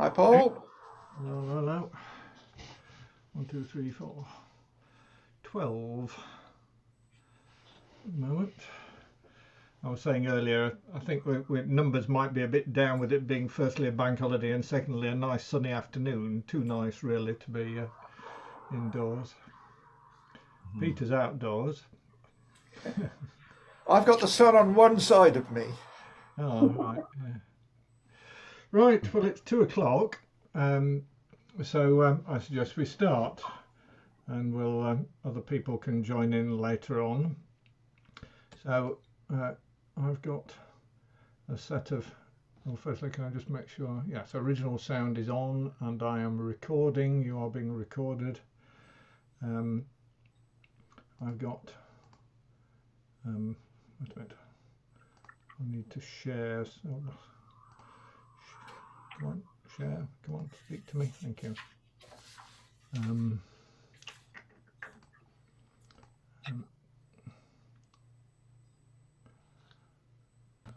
Hi, Paul. Hello, hello. 1, 2, 3, 4, 12 at the moment. I was saying earlier, I think numbers might be a bit down with it being firstly a bank holiday and secondly a nice sunny afternoon. Too nice, really, to be indoors. Peter's outdoors. I've got the sun on one side of me. Oh, right. Yeah. Right, well, it's 2 o'clock, so I suggest we start, and we'll other people can join in later on. So I've got a set of, well, firstly, can I just make sure? Yes, original sound is on and I am recording. You are being recorded. I've got, wait a minute, I need to share. So, come on, share, come on, speak to me, thank you.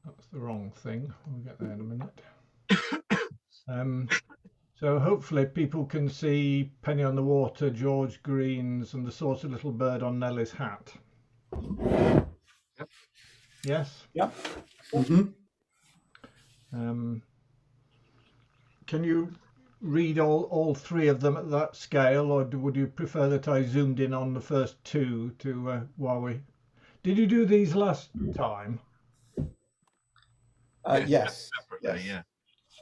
That's the wrong thing. We'll get there in a minute. So hopefully people can see Penny on the Water, George Green's, and the Saucy Little Bird on Nellie's hat. Yep. Yes? Yep. Mm-hmm. Can you read all 3 of them at that scale, or would you prefer that I zoomed in on the first 2 to while we... Did you do these last time? Yes. Separately, Yes.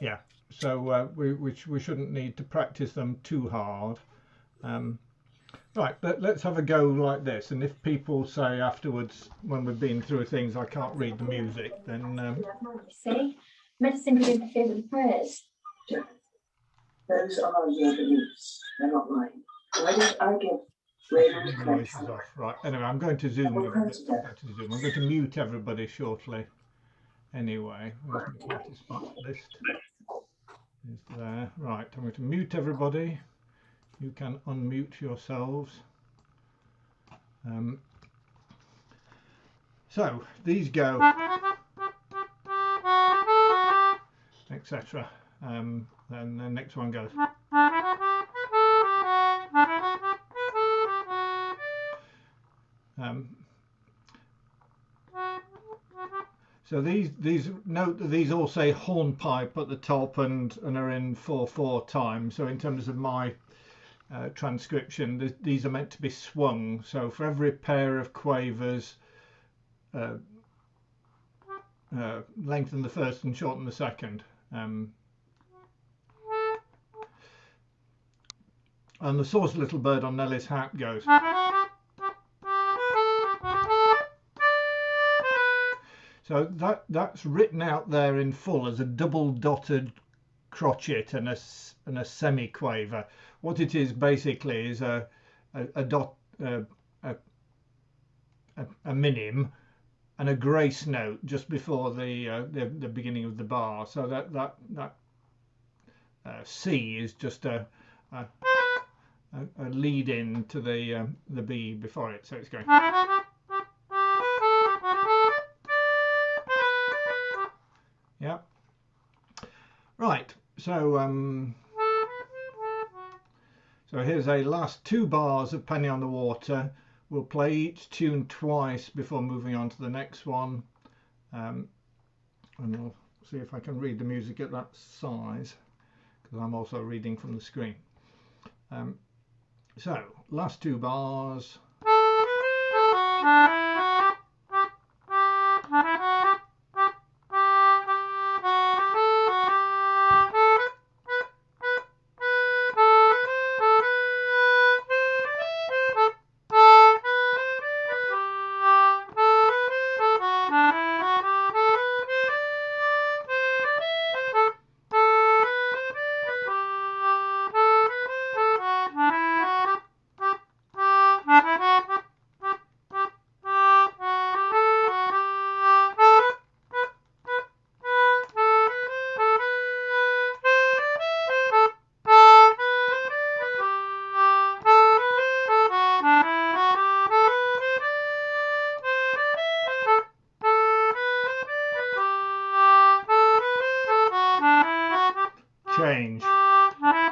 Yeah. So we shouldn't need to practice them too hard. Right, let's have a go like this, and if people say afterwards when we've been through things I can't read the music, then say medicine could interfere with prayers. Those are your beliefs, they're not mine. Why don't I give Raymond noises off? Right, anyway, I'm going to zoom. I'm going to mute everybody shortly. Anyway, where's my participants list? Is there. Right, I'm going to mute everybody. You can unmute yourselves. So these go, etc. Then the next one goes. So these note that these all say hornpipe at the top and are in 4/4 time. So in terms of my transcription, these are meant to be swung. So for every pair of quavers, lengthen the first and shorten the second. And the Saucy Little Bird on Nellie's hat goes. So that's written out there in full as a double dotted crotchet and a semi-quaver. What it is basically is a minim and a grace note just before the beginning of the bar. So that C is just a lead in to the B before it. So it's going. Yeah. Right. So so here's a last 2 bars of Penny on the Water. We'll play each tune twice before moving on to the next one, and I'll see if I can read the music at that size because I'm also reading from the screen. So last 2 bars. Sorry.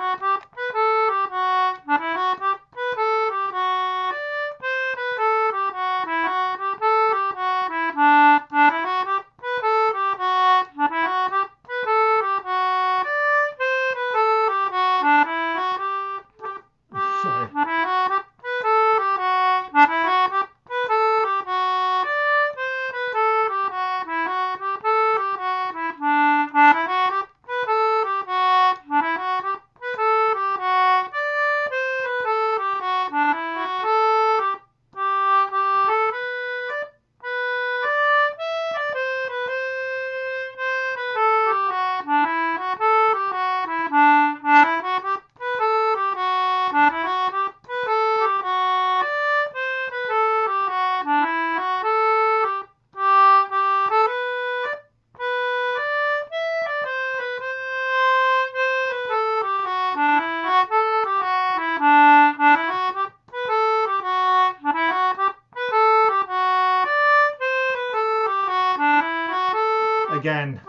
Again.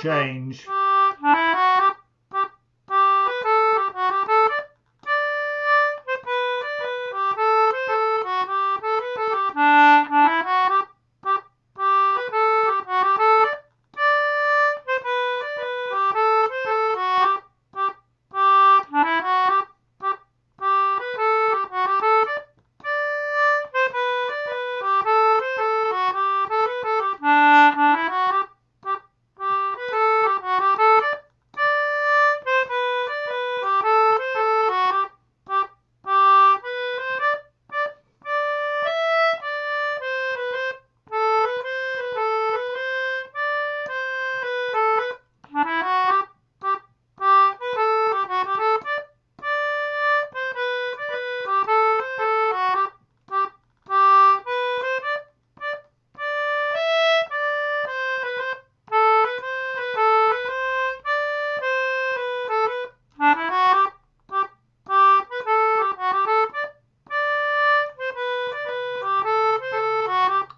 Change.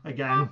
Again.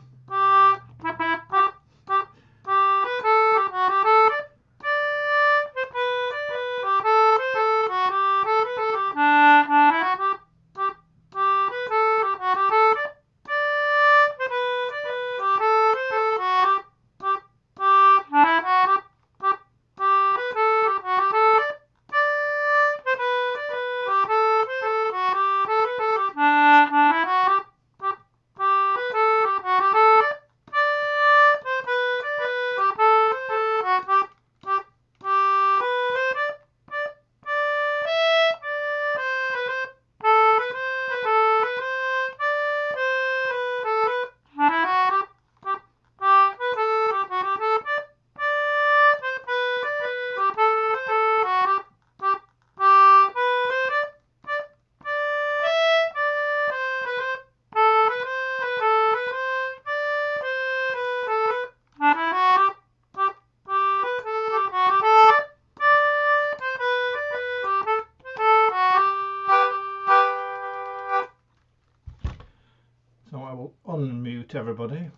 So I will unmute everybody.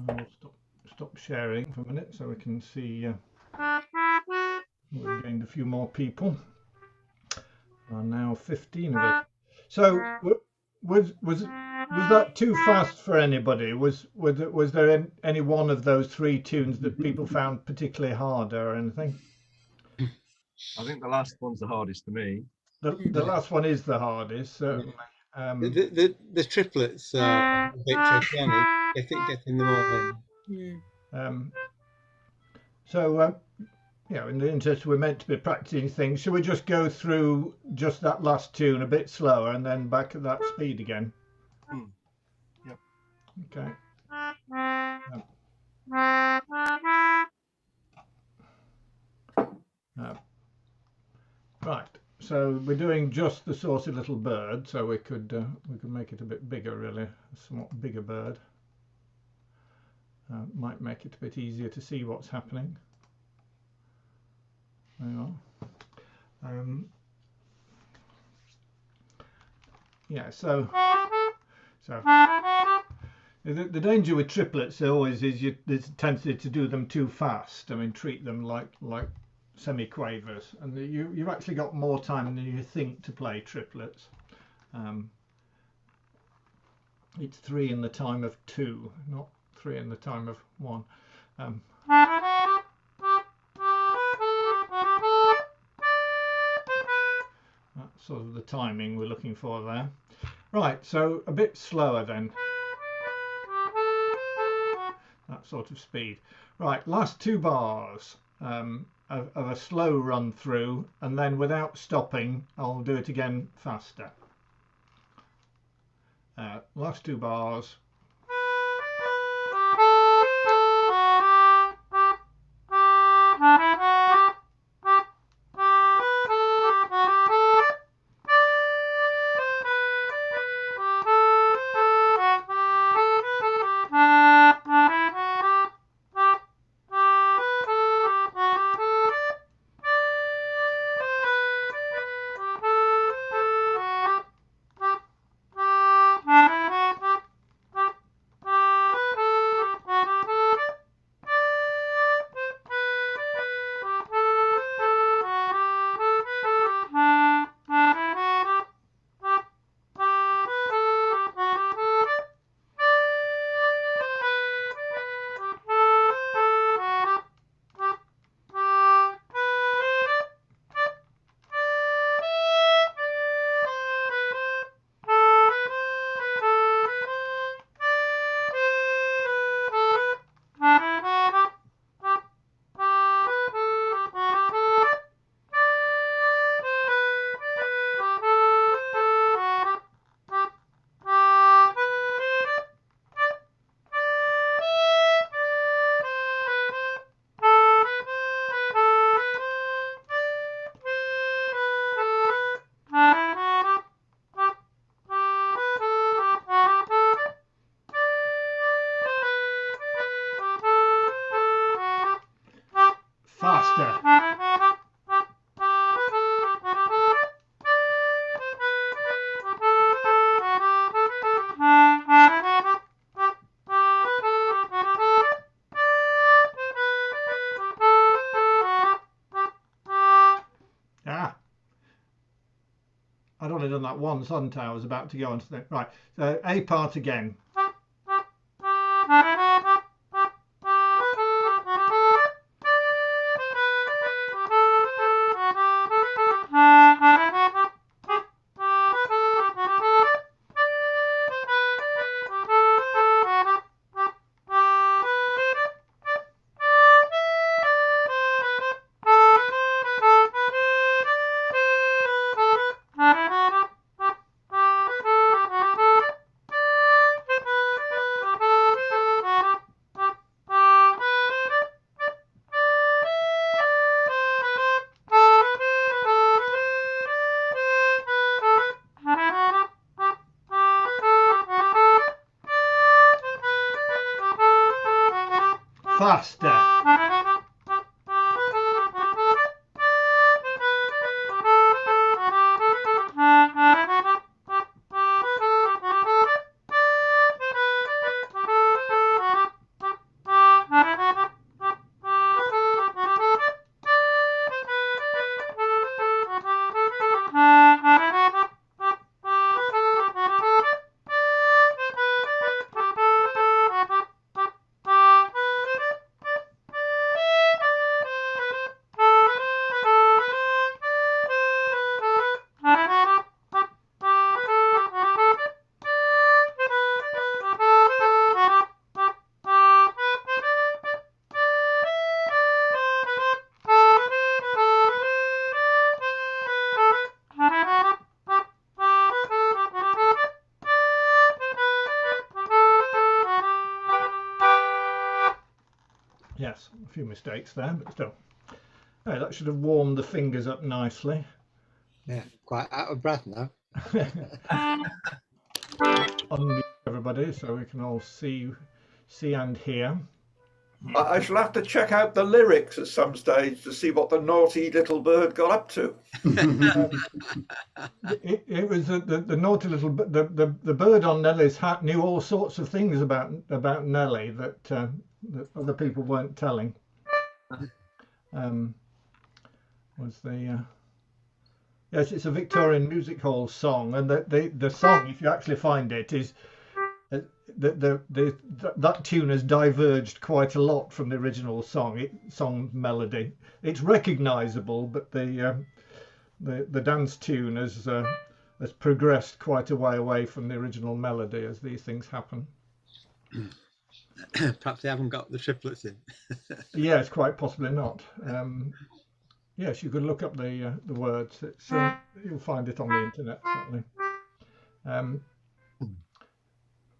I will stop sharing for a minute so we can see. We've gained a few more people. And now 15 of us. So was that too fast for anybody? Was there any one of those three tunes that people found particularly hard or anything? I think the last one's the hardest for me. The last one is the hardest, certainly. The triplets are a bit tricky, aren't they? Getting them all in. So, in the interest we're meant to be practicing things, shall we just go through just that last tune a bit slower and then back at that speed again? Yep. Okay. Right. So we're doing just the saucy little bird, so we could make it a bit bigger, really, a somewhat bigger bird. Might make it a bit easier to see what's happening. Hang on. Yeah. So the danger with triplets always is there's a tendency to do them too fast. I mean, treat them like semi-quavers, and you've actually got more time than you think to play triplets. It's 3 in the time of 2, not 3 in the time of 1. That's sort of the timing we're looking for there. Right, so a bit slower then. That sort of speed. Right, last 2 bars of a slow run through, and then without stopping, I'll do it again faster. Last 2 bars. I'd only done that once, hadn't I? I was about to go on to the right. So A part again. Faster. few mistakes there, but still. Hey, that should have warmed the fingers up nicely. Yeah, quite out of breath now. Unmute everybody so we can all see and hear. I shall have to check out the lyrics at some stage to see what the naughty little bird got up to. It was the naughty little the bird on Nellie's hat knew all sorts of things about Nellie that other people weren't telling. Was the yes, it's a Victorian music hall song, and the song, if you actually find it, is that tune has diverged quite a lot from the original song melody. It's recognisable, but the dance tune has progressed quite a way away from the original melody as these things happen. Perhaps they haven't got the triplets in. Yes, quite possibly not. Yes, you could look up the words. It's you'll find it on the internet certainly.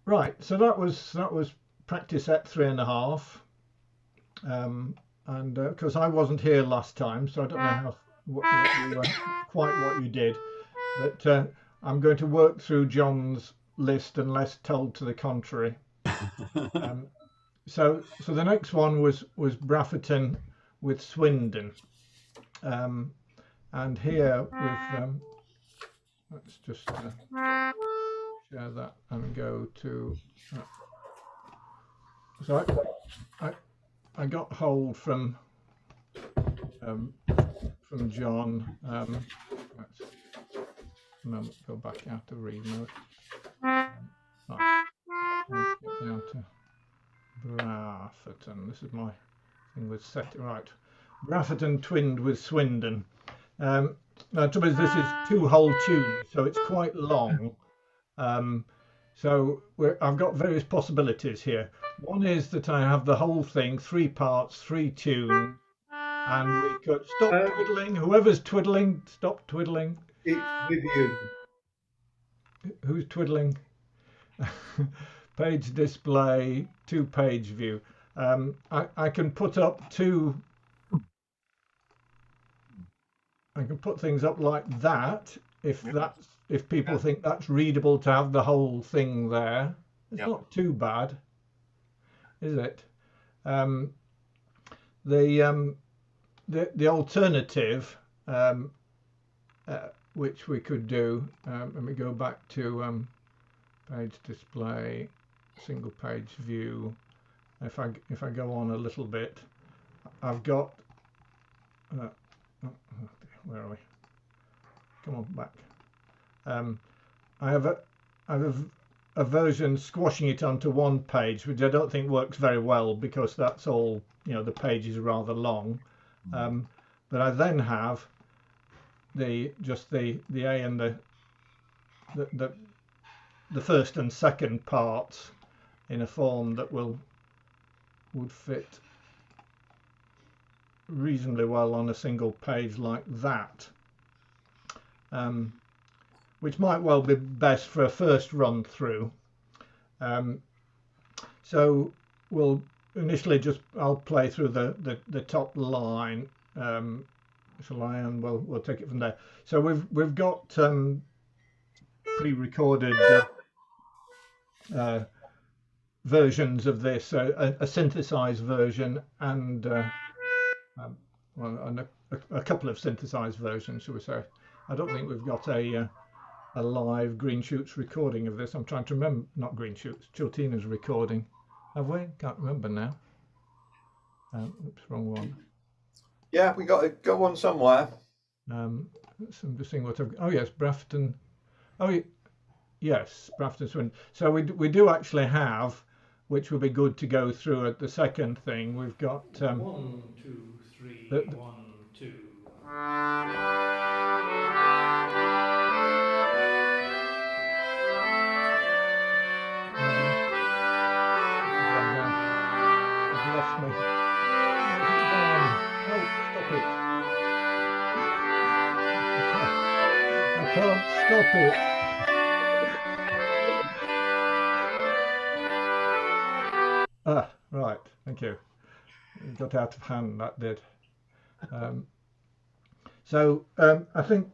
Right, so that was practice at 3.5, and because I wasn't here last time, so I don't know quite what you did, but I'm going to work through John's list unless told to the contrary. So the next one was Brafferton with Swindon, and here with let's just share that and go to. So I got hold from John. Let's a moment, go back out to read mode. Right, let's get down to Brafferton. This is my thing with set right. Brafferton twinned with Swindon. Now, the trouble is, this is 2 whole tunes, so it's quite long. So I've got various possibilities here. One is that I have the whole thing, 3 parts, 3 tunes, and we could stop twiddling. Whoever's twiddling, stop twiddling. It's with you. Who's twiddling? Page display, 2-page view. I can put up 2. I can put things up like that if people think that's readable to have the whole thing there. It's not too bad, is it? The alternative, which we could do, let me go back to page display, single page view. If I go on a little bit, I've got where are we? Come on back. I have a version squashing it onto 1 page, which I don't think works very well because that's all, the page is rather long. But I then have the A and the first and second parts in a form that would fit reasonably well on a single page like that, which might well be best for a first run through. So we'll initially I'll play through the top line, shall I, and we'll take it from there. So we've got pre-recorded versions of this, a synthesized version and a couple of synthesized versions, shall we say. I don't think we've got a live Green Shoots recording of this. I'm trying to remember, not Green Shoots, Chiltinas recording. Have we? Can't remember now. Oops, wrong one. Yeah, we got to go one somewhere. I'm just seeing what I've. Oh yes, Brafferton. Oh yes, Brafferton Swindon. So we do actually have, which would be good to go through at the second thing. We've got 1, 2, 3, 1, 2. I've lost me. Oh, stop it. I can't stop it. Ah, right. Thank you. It got out of hand, that did. I think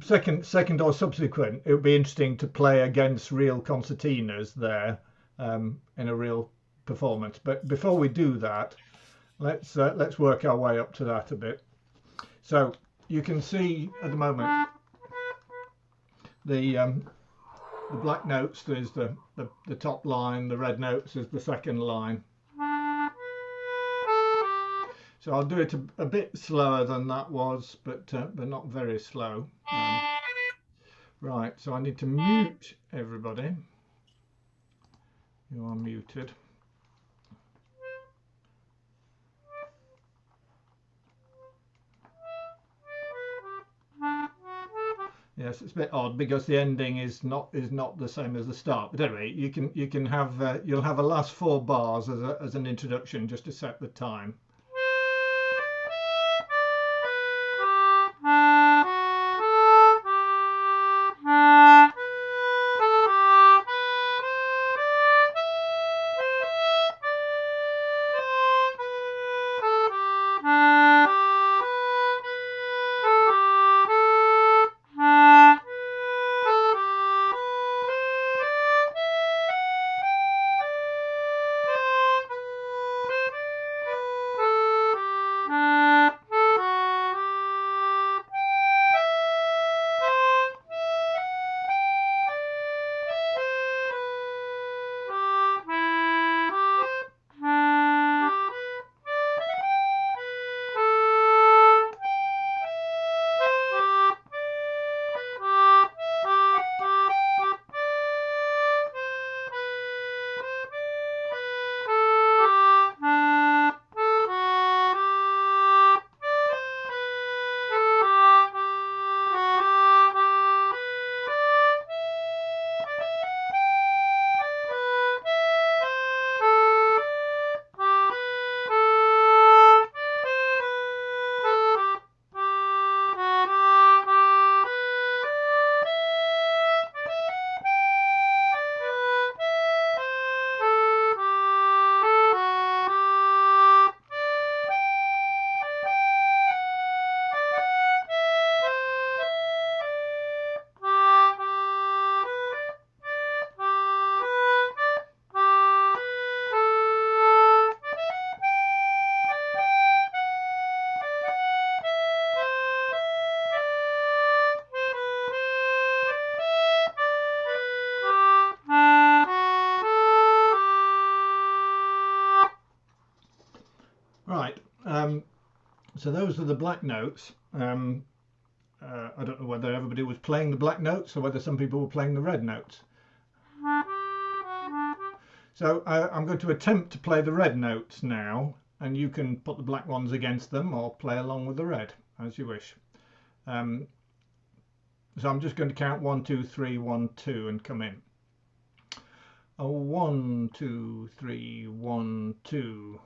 second or subsequent, it would be interesting to play against real concertinas there in a real performance. But before we do that, let's work our way up to that a bit. So you can see at the moment the black notes is the top line, the red notes is the second line. So I'll do it a bit slower than that was, but not very slow. Right, so I need to mute everybody. You are muted. Yes, it's a bit odd because the ending is not the same as the start. But anyway, you can have you'll have a last 4 bars as an introduction just to set the time. Right, so those are the black notes. I don't know whether everybody was playing the black notes or whether some people were playing the red notes. So I'm going to attempt to play the red notes now, and you can put the black ones against them or play along with the red as you wish. So I'm just going to count 1, 2, 3, 1, 2 and come in. 1, 2, 3, 1, 2.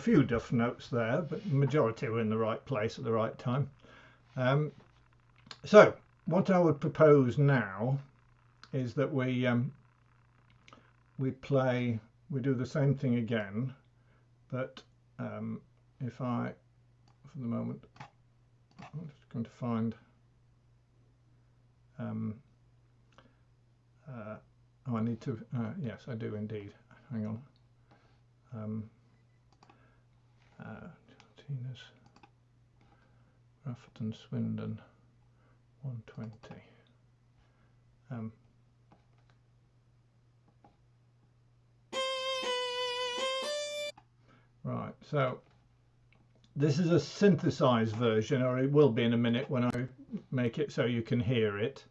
few duff notes there, but the majority were in the right place at the right time. So what I would propose now is that we do the same thing again, but if I, for the moment, I'm just going to find oh, I need to yes, I do indeed, hang on. Chiltinas, Rafferton, Swindon, 120. Right, so this is a synthesized version, or it will be in a minute when I make it so you can hear it.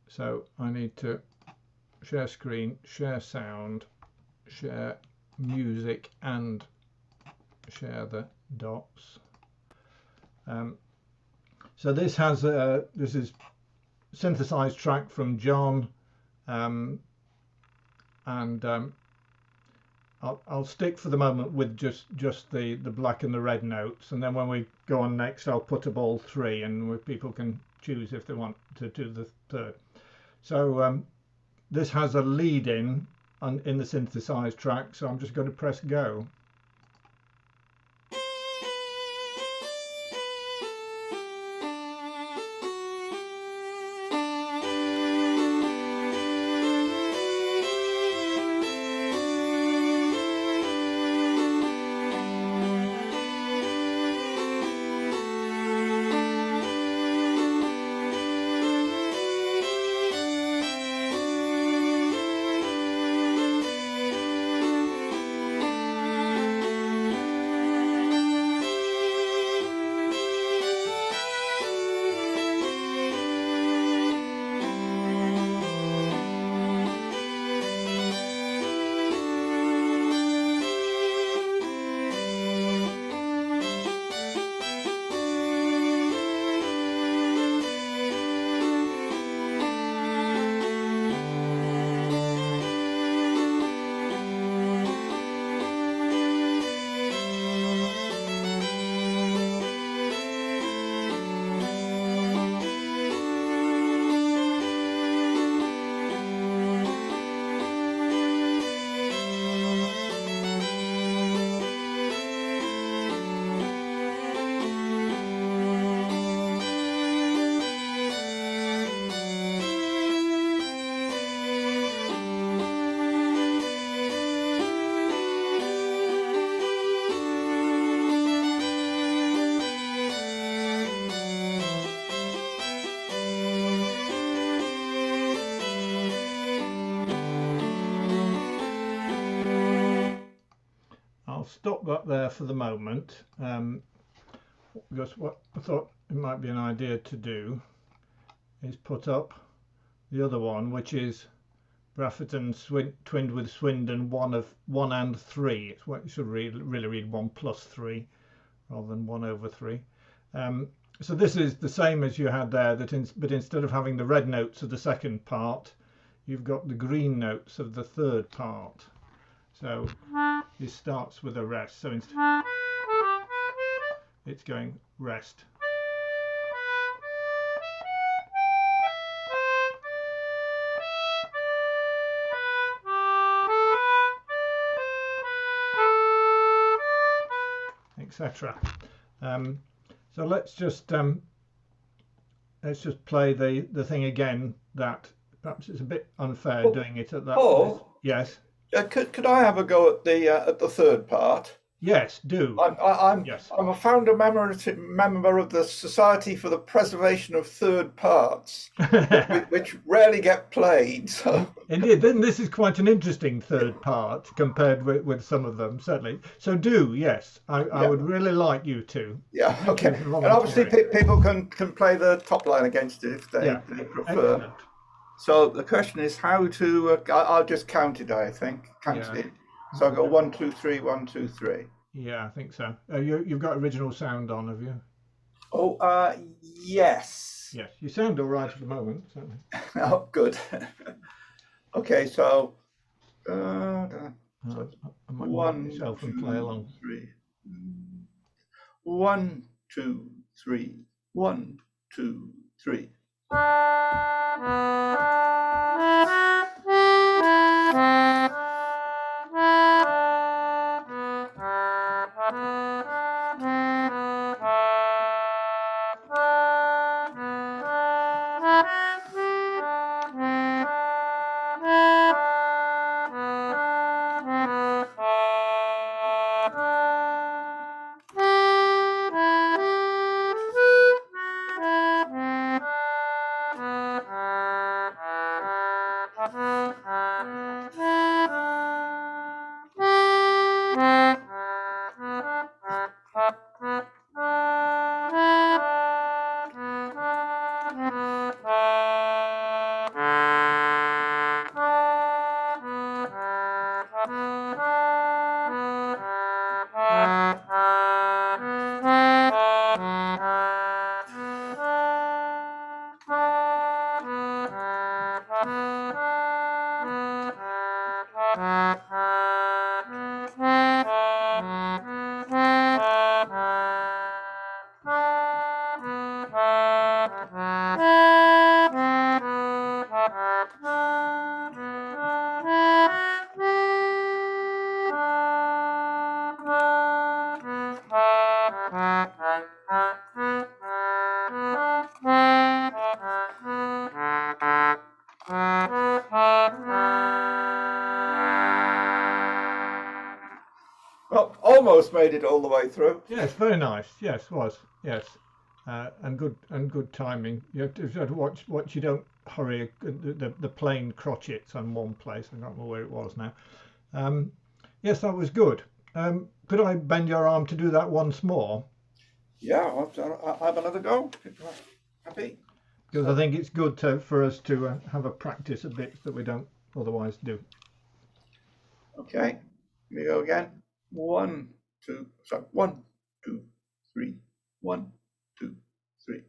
So I need to share screen, share sound, share music, and share the dots. So this has this is synthesized track from John, and I'll stick for the moment with just the black and the red notes, and then when we go on next I'll put up all three, and people can choose if they want to do the third. So this has a lead in the synthesized track, so I'm just going to press go. Stop that there for the moment, because what I thought it might be an idea to do is put up the other one, which is Rafferton twinned with Swindon 1 and 3. It's what you should really read 1 plus 3 rather than 1 over 3. So this is the same as you had there, but instead of having the red notes of the second part, you've got the green notes of the third part. So this starts with a rest, so it's going rest. Etc. So let's just play the thing again. That perhaps it's a bit unfair doing it at that. Paul? Yes. Could I have a go at the third part? Yes, do. I'm Yes. a founder member of the Society for the Preservation of Third Parts, which rarely get played. So Indeed, then this is quite an interesting third part compared with some of them, certainly. So do, yes. I would really like you to. Yeah, Thank okay. you for And obviously volunteering. people can play the top line against it if they prefer. Excellent. So the question is how to. I'll just count it. I think count Yeah. it in. So I go 1, 2, 3, 1, 2, 3. Yeah, I think so. You've got original sound on, have you? Oh, yes. Yes, you sound all right at the moment, certainly. Oh, good. Okay, so. I might One, mark myself and play two, along. 3. 1, 2, 3. 1, 2, 3. Well, almost made it all the way through. Yes, very nice. Yes, was. Yes. And good timing. You have to watch you don't hurry the plain crotchets on one place. I can't remember where it was now. Yes, that was good. Could I bend your arm to do that once more? Yeah, I'll have another go. Happy? Because I think it's good for us to have a practice of bits that we don't otherwise do. Okay, here we go again. 1, 2, so 1, 2, 3. 1, 2, 3.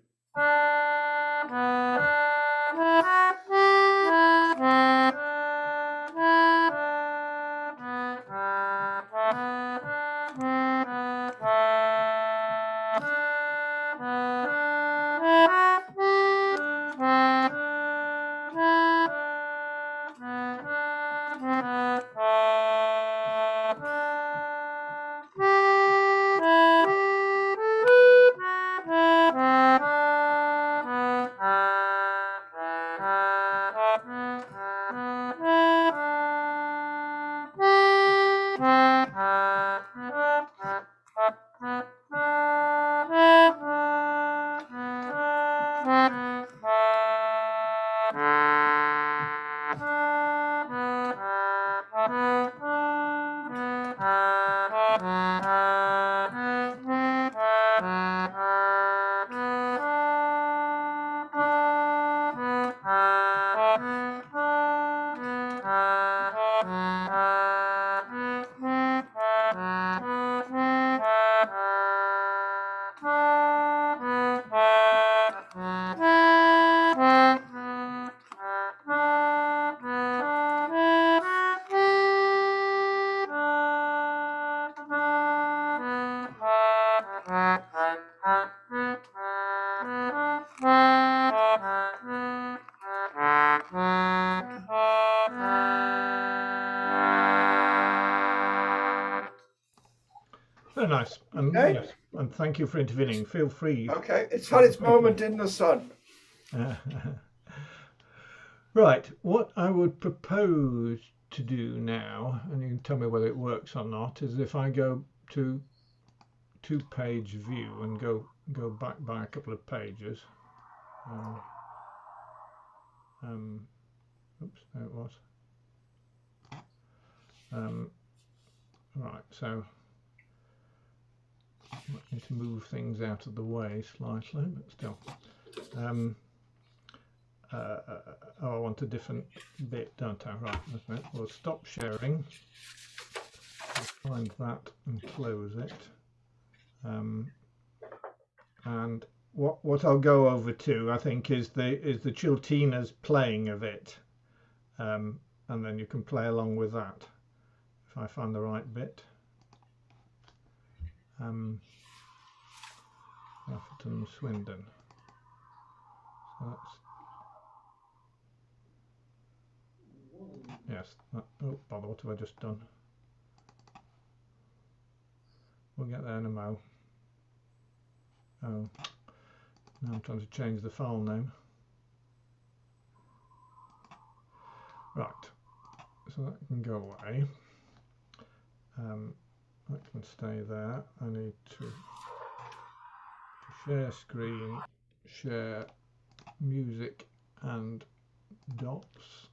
Very nice. Okay. Yes, and thank you for intervening. Feel free. Okay, it's had its moment in the sun. Right, what I would propose to do now, and you can tell me whether it works or not, is if I go to 2-page view and go back by a couple of pages. Oops, there it was. Right, so I need to move things out of the way slightly, but still. I want a different bit, don't I? Right, that's it. We'll stop sharing. I'll find that and close it. And what I'll go over to, I think, is the Chiltinas playing of it, and then you can play along with that. If if I find the right bit. Atherton, Swindon. So that's, yes, oh bother, what have I just done? We'll get there in a mo. Oh, now I'm trying to change the file name. Right, so that can go away. That can stay there. I need to share screen, share music and dots.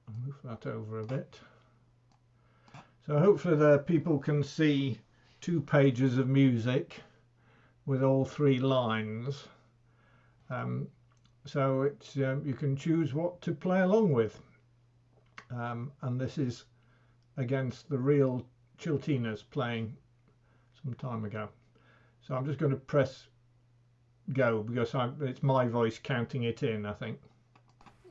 I'll move that over a bit. So hopefully the people can see 2 pages of music with all 3 lines. So it's you can choose what to play along with. And this is against the real Chiltinas playing some time ago. So I'm just going to press go because it's my voice counting it in, I think.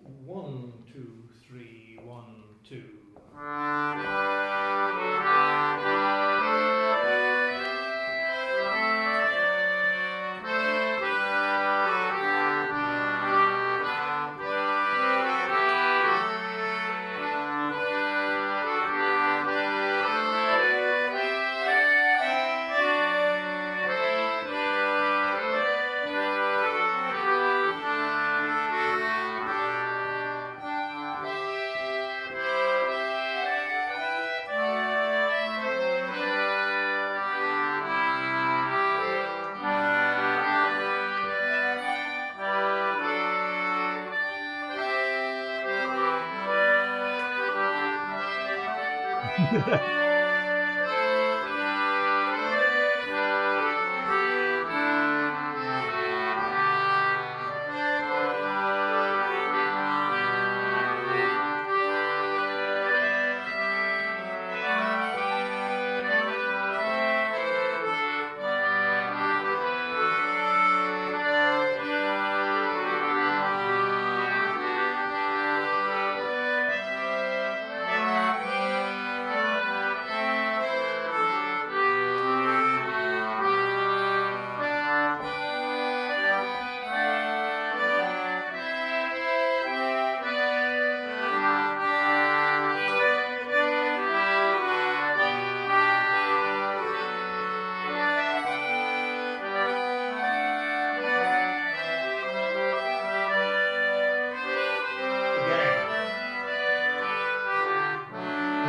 1, 2, 3, 1, 2.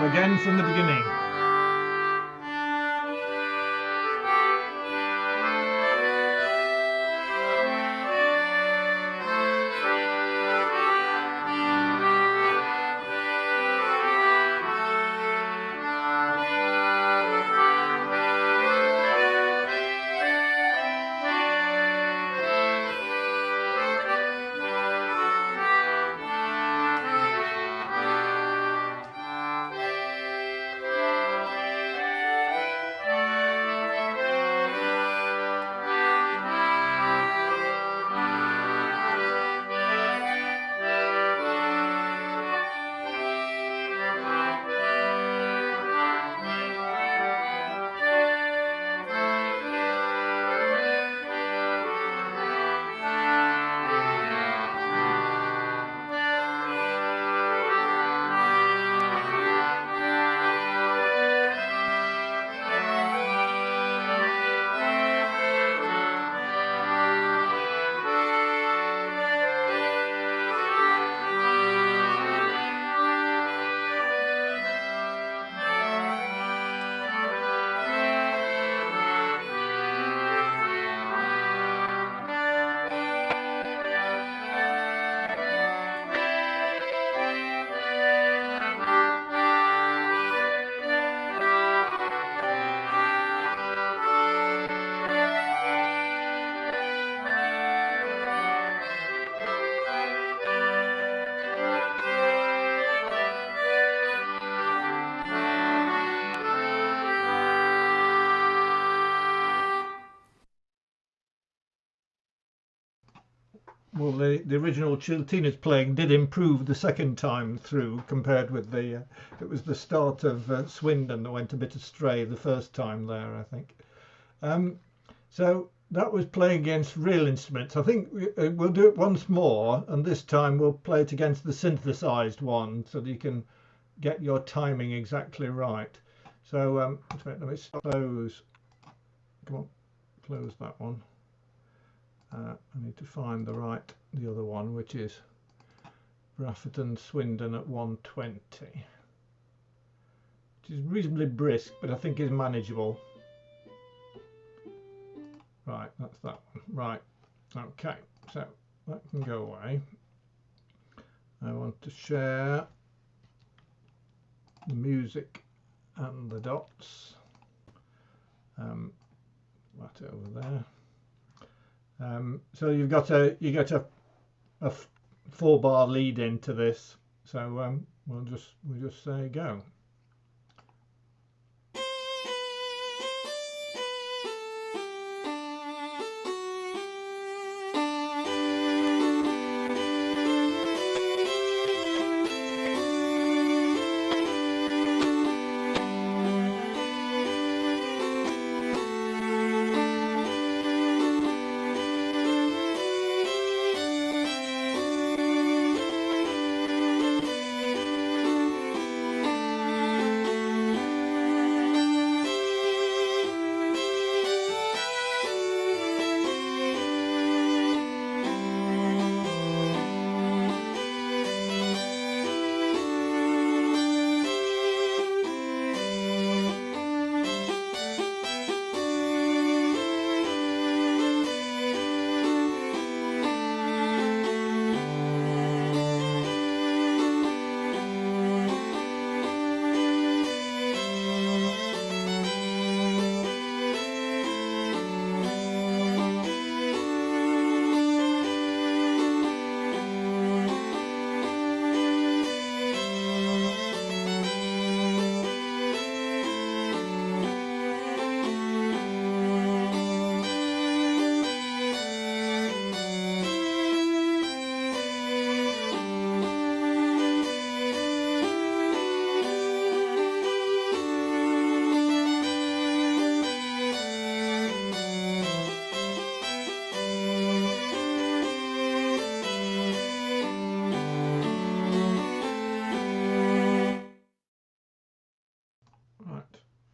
Again from the beginning. well, the original Chiltinas playing did improve the second time through compared with the. It was the start of Swindon that went a bit astray the first time there, I think. So that was playing against real instruments. I think we'll do it once more, and this time we'll play it against the synthesized one so that you can get your timing exactly right. So let me stop those. Come on, close that one. I need to find the other one, which is Brafferton Swindon at 120, which is reasonably brisk, but I think is manageable. Right, that's that one. Right, okay, so that can go away. I want to share the music and the dots. That over there. So you get a 4-bar lead into this. So we'll just say go.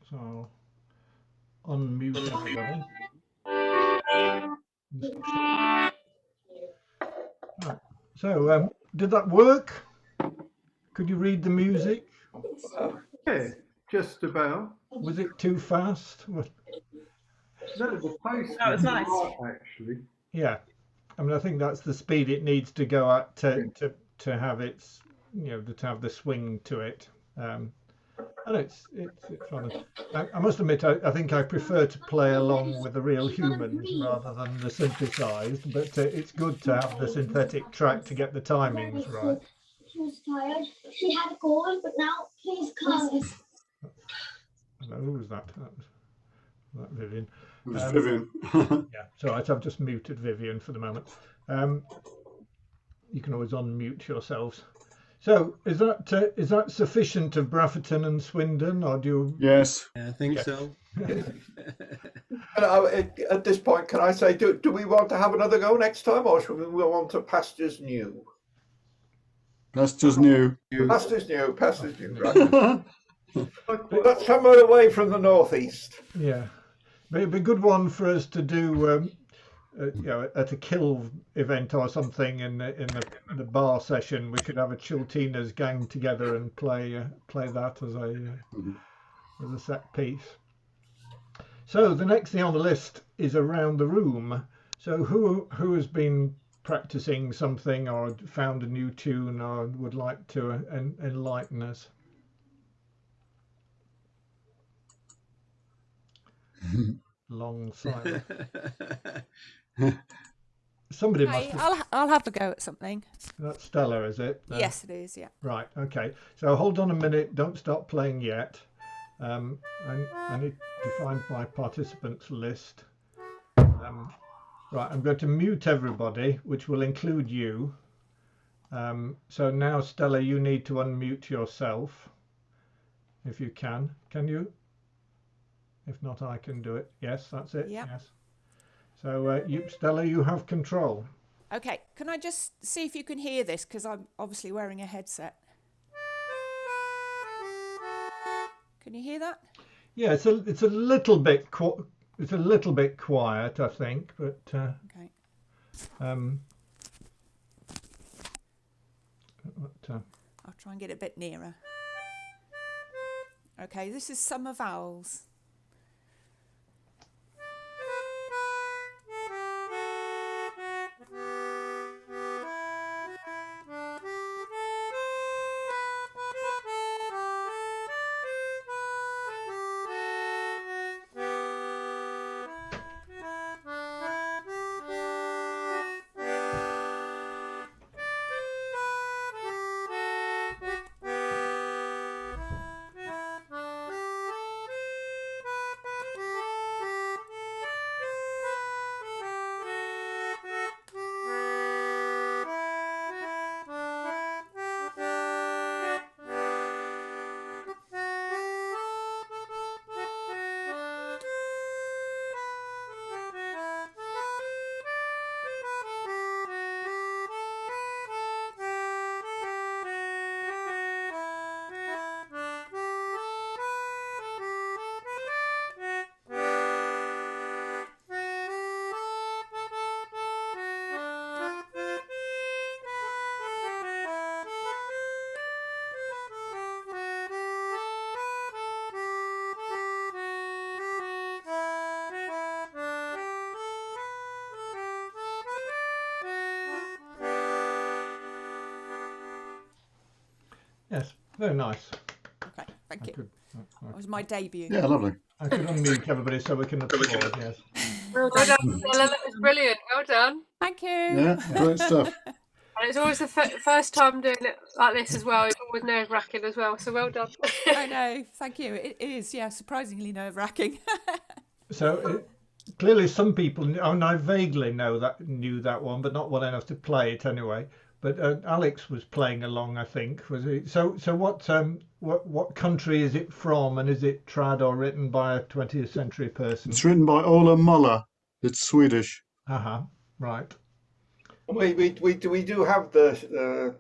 So I'll unmute everybody. Right. So did that work? Could you read the music? Yeah, just about. Was it too fast? No, the pace That was nice. right, actually. Yeah, I mean, I think that's the speed it needs to go at to have its, to have the swing to it. And it's rather. I must admit, I think I prefer to play along with the real humans rather than the synthesized. But it's good to have the synthetic track to get the timings right. She was tired. She had a cold, but now please come. Who was that? That was Vivian. It was Vivian. Yeah, so I've just muted Vivian for the moment. You can always unmute yourselves. So is that sufficient of Brafferton and Swindon, or do you? Yes, I think so. At this point, can I say, do we want to have another go next time, or should we go on to Pastures New? Pastures New. Pastures New, Pastures New. Right. That's somewhere away from the northeast. Yeah, but it'd be a good one for us to do. At a Kill event or something in the bar session, we could have a Chiltinas gang together and play that as a set piece. So the next thing on the list is around the room. So who has been practicing something or found a new tune or would like to enlighten us? Long silence. Somebody must. I'll have a go at something. That's Stella, is it? Yes, it is. Yeah. Right. Okay. So hold on a minute. Don't stop playing yet. I need to find my participants list. Right, I'm going to mute everybody, which will include you. So now, Stella, you need to unmute yourself, if you can. Can you? If not, I can do it. Yes, that's it. Yep. Yes. So, Stella, you have control. Okay, can I just see if you can hear this? Because I'm obviously wearing a headset. Can you hear that? Yeah, it's a little bit it's a little bit quiet, I think, but Okay. I'll try and get a bit nearer. Okay, this is summer vowels. yes, very nice. Okay, thank you. That was my debut. Yeah, lovely. I could unmute everybody so we can applaud. Yes. Well done, Stella. That was brilliant. Well done. Thank you. Yeah, great stuff. And it's always the first time doing it like this as well. It's always nerve-wracking as well. So well done. I know. Thank you. It is, yeah, surprisingly nerve-wracking. So clearly, some people, and I vaguely knew that one, but not well enough to play it anyway. But Alex was playing along, I think. Was he? So what country is it from, and is it trad or written by a 20th century person? It's written by Ola Muller. It's Swedish. Right. We do have the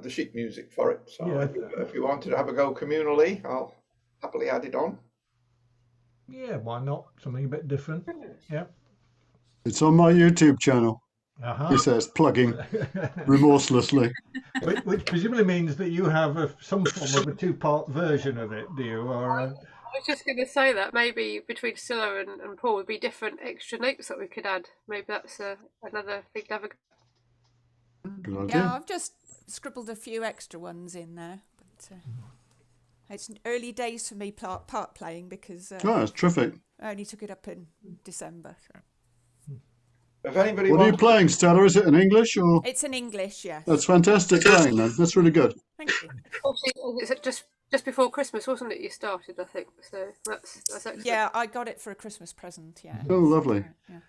sheet music for it. So Yeah. if you wanted to have a go communally, I'll happily add it on. Yeah, why not? Something a bit different. Yeah. It's on my YouTube channel. He says, plugging remorselessly. Which presumably means that you have some form of a two-part version of it, do you? Or I was just going to say that maybe between Stella and Paul would be different extra notes that we could add. Maybe that's another thing to have a Good idea. Yeah, I've just scribbled a few extra ones in there. But it's early days for me part playing because That's terrific. I only took it up in December. So. If anybody What are you playing, Stella? Is it in English or? It's in English, yes. That's fantastic playing, then. That's really good. Thank you. It's just before Christmas, wasn't it? You started, I think. So that's excellent. Yeah, I got it for a Christmas present. Yeah. Oh, lovely. Yeah.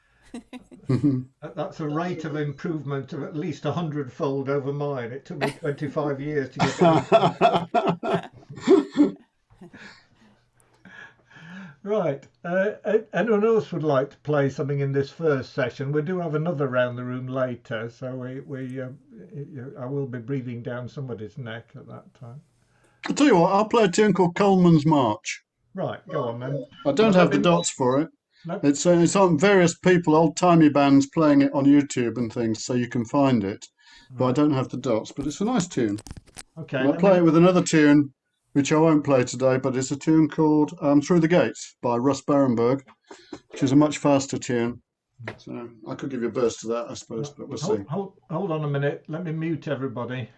That's a rate of improvement of at least 100-fold over mine. It took me 25 years to get it. Right. Anyone else would like to play something in this first session? We do have another round the room later, so I will be breathing down somebody's neck at that time. I'll tell you what, I'll play a tune called Coleman's March. Right, go on then. I don't have the dots for it. No. It's on various people, old-timey bands playing it on YouTube and things, so you can find it. But I don't have the dots, but it's a nice tune. Okay. I'll play it with another tune, which I won't play today, but it's a tune called Through the Gates by Russ Barenberg, which is a much faster tune. So I could give you a burst of that, I suppose, but we'll see. Hold on a minute. Let me mute everybody.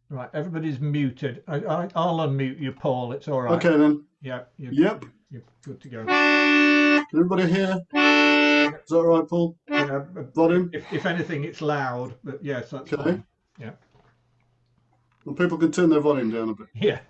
Right, everybody's muted. I'll unmute you, Paul. It's all right. Okay, then. Yeah. Yep. You're good to go. Can everybody hear? Is that all right, Paul? Yeah, Volume? If anything, it's loud, but yes, that's Okay. fine. Yeah. Well, people can turn their volume down a bit. Yeah.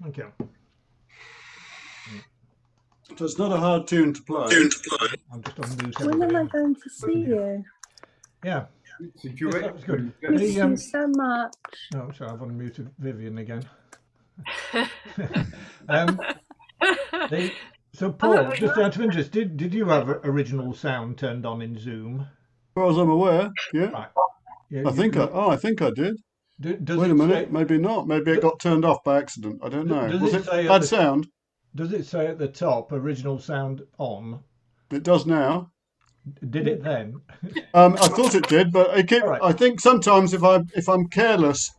Thank you. So it's not a hard tune to play. I'm just on mute. When am I everybody. going to see you? Yeah. It's a Yes, duet. that was good. Miss The, you so much. oh, sorry, I've unmuted Vivian again. So Paul, just out of interest, did you have original sound turned on in Zoom? As far as I'm aware, yeah. Right. Yeah, I think I did. Does Wait it a minute, say, maybe not. Maybe it got turned off by accident. I don't know. does Was it it say at bad the- sound? Does it say at the top original sound on? It does now. Did it then? I thought it did, but All right. I think sometimes if I'm careless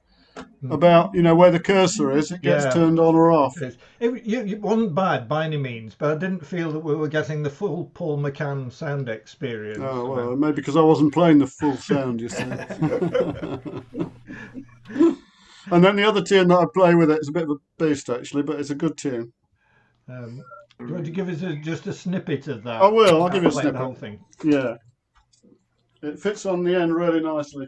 about where the cursor is, it gets Yeah. turned on or off. It wasn't bad by any means, but I didn't feel that we were getting the full Paul McCann sound experience. Oh well, maybe because I wasn't playing the full sound, you see. And then the other tune that I play with it is a bit of a beast actually, but it's a good tune. Do you want to give us just a snippet of that? I will. I'll give you a play snippet. The whole thing. Yeah, it fits on the end really nicely.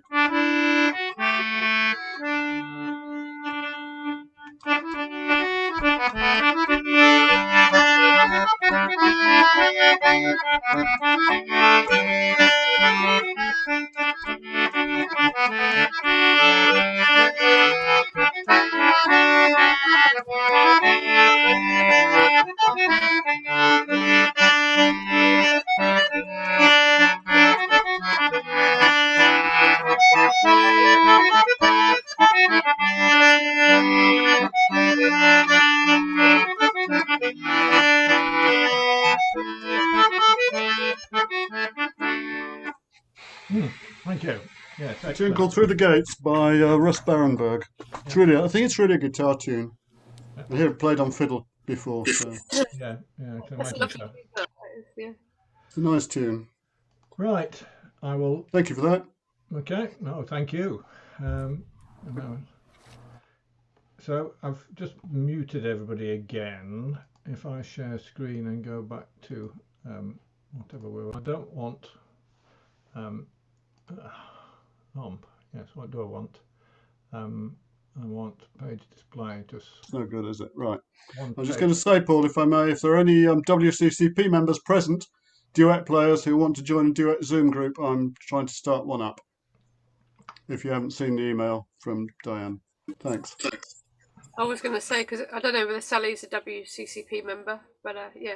Thank you. Yes, A tune called "Through the Gates" by Russ Barenberg. It's really, I think it's really a guitar tune. I hear it played on fiddle before, so Yeah, I can That's imagine lovely. so. Yeah. it's a nice tune. Right, I will. Thank you for that. Okay, no, thank you. No. So I've just muted everybody again. If I share screen and go back to whatever we were, I don't want yes, what do I want? I want page display. Just It's no good, is it? Right. one I was just page. going to say, Paul, if I may, if there are any WCCP members present, duet players who want to join a duet Zoom group, I'm trying to start one up. If you haven't seen the email from Diane. Thanks. I was going to say, because I don't know whether Sally's a WCCP member, but yeah.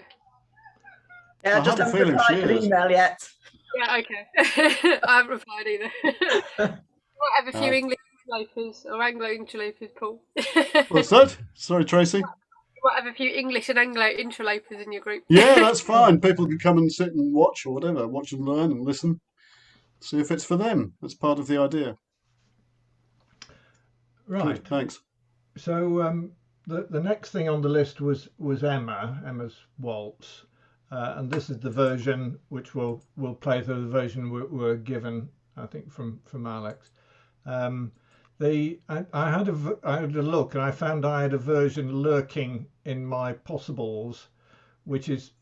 Yeah, I just have a haven't feeling replied she to the is. email yet. Yeah, okay. I haven't replied either. Might have a few English interlopers or Anglo interlopers, Paul. What's that? Sorry, Tracy. You might have a few English and Anglo interlopers in your group. Yeah, that's fine. People can come and sit and watch or whatever, watch and learn and listen. See if it's for them. That's part of the idea. Right. Good, thanks. So the next thing on the list was Emma's waltz, and this is the version which we'll play through. The version we're given, I think, from Alex. I had a look and I found I had a version lurking in my possibles, which is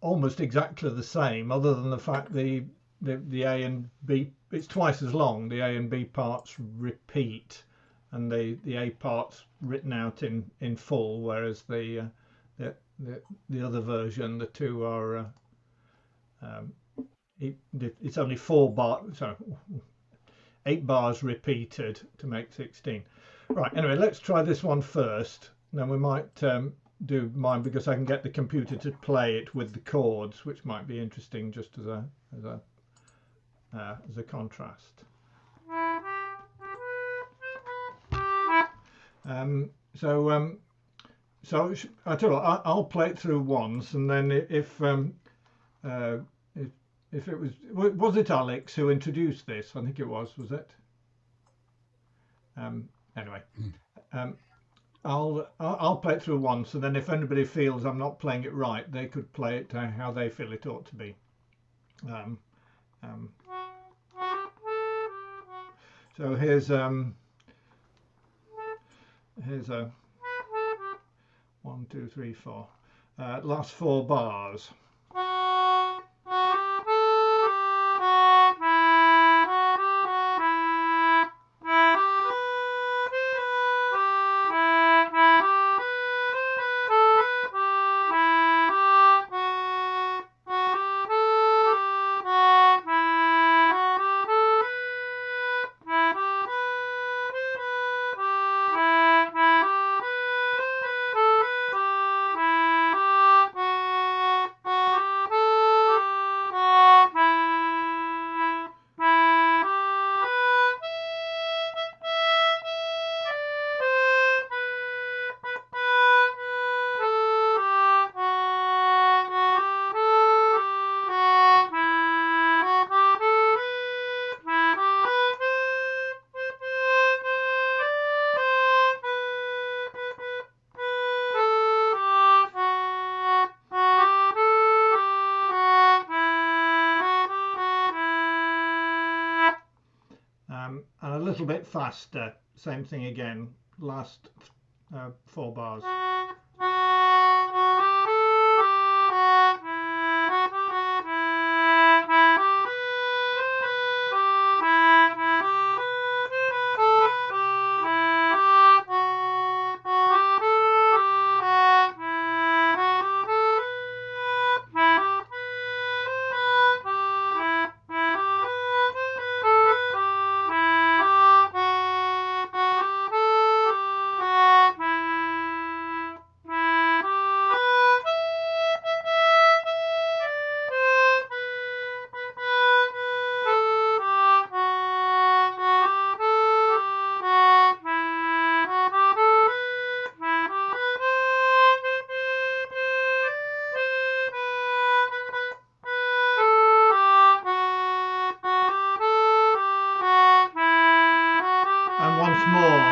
almost exactly the same, other than the fact the A and B, it's twice as long. The A and B parts repeat, and the A part's written out in full, whereas the other version, the two are it's only 8 bars repeated to make 16. Right, anyway, let's try this one first. Then we might do mine because I can get the computer to play it with the chords, which might be interesting just as a contrast. So I tell you what, I'll play it through once, and then if it was it Alex who introduced this? I think it was it? Anyway, I'll play it through once, and then if anybody feels I'm not playing it right, they could play it how they feel it ought to be. So here's a 1, 2, 3, 4. Last 4 bars. And a little bit faster, same thing again, last 4 bars. And once more.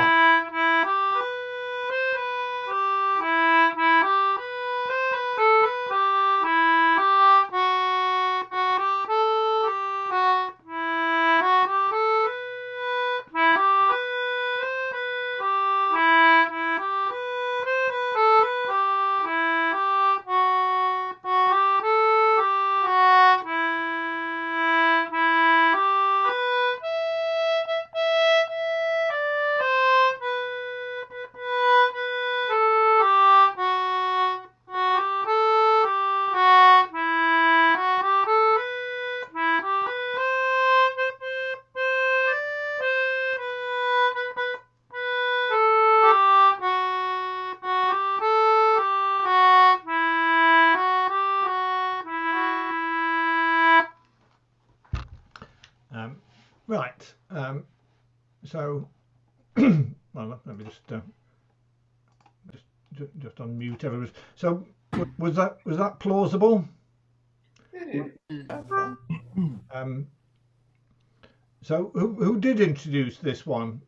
Right. So, well, let me just unmute everybody. So, was that plausible? So, who did introduce this one?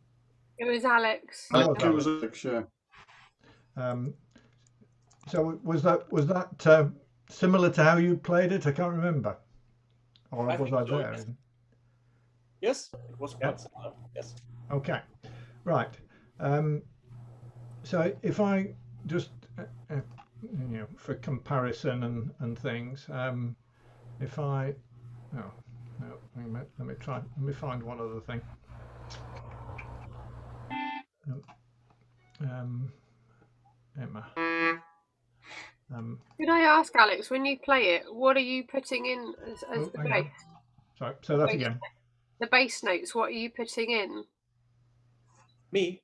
It was Alex. It was Alex, yeah. So, was that similar to how you played it? I can't remember. Or was I there? Yes, it was quite similar. Yes. Okay, right. So if I just, for comparison and things, if I, let me find one other thing. Emma. Could I ask, Alex, when you play it, what are you putting in as the bass? Sorry, so that again. The bass notes, what are you putting in? Me?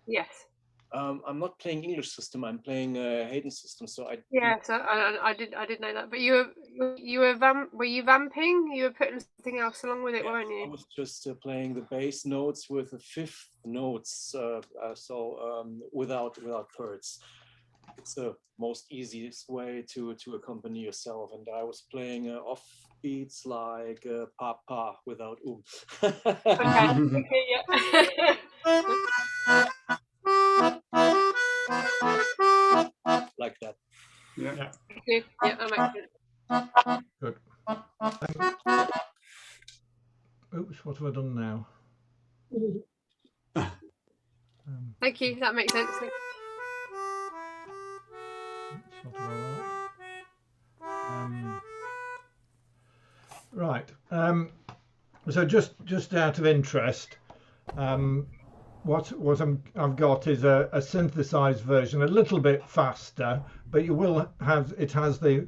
Yes. I'm not playing English system. I'm playing Hayden system. So I So I did know that. But were you vamping? You were putting something else along with it, weren't you? I was just playing the bass notes with the fifth notes, without thirds. It's the most easiest way to accompany yourself, and I was playing off beats like pa pa without Okay, yeah. like that. Yeah. Okay, yeah, that makes sense. Good. Oops, what have I done now? Thank you, that makes sense. Sort of all right. Right. So just out of interest, what I've got is a synthesized version, a little bit faster, but you will have it has the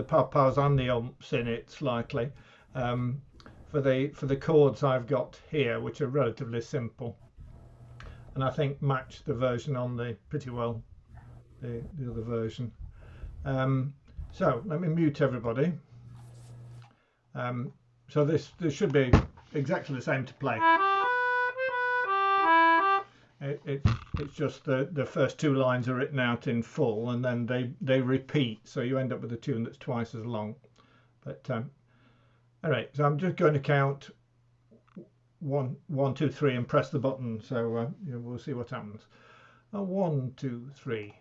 papas and the umps in it slightly. For the chords I've got here, which are relatively simple, and I think match the version on the pretty well the other version. So let me mute everybody. So this should be exactly the same to play. It's just the first two lines are written out in full, and then they repeat, so you end up with a tune that's twice as long. But all right, so I'm just going to count 1, 2, 3 and press the button, so we'll see what happens. 1, 2, 3.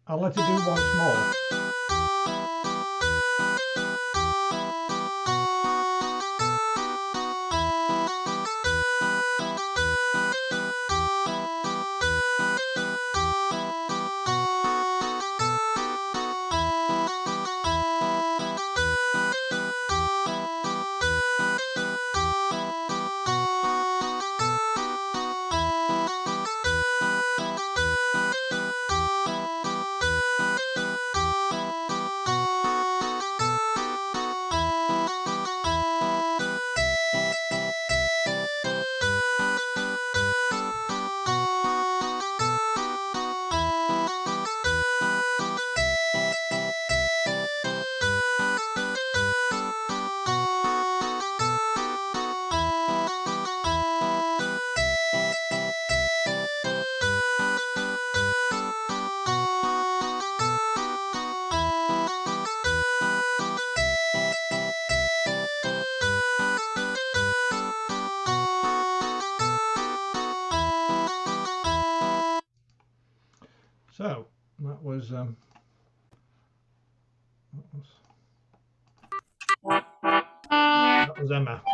I'll let it do once more. So that was Emma.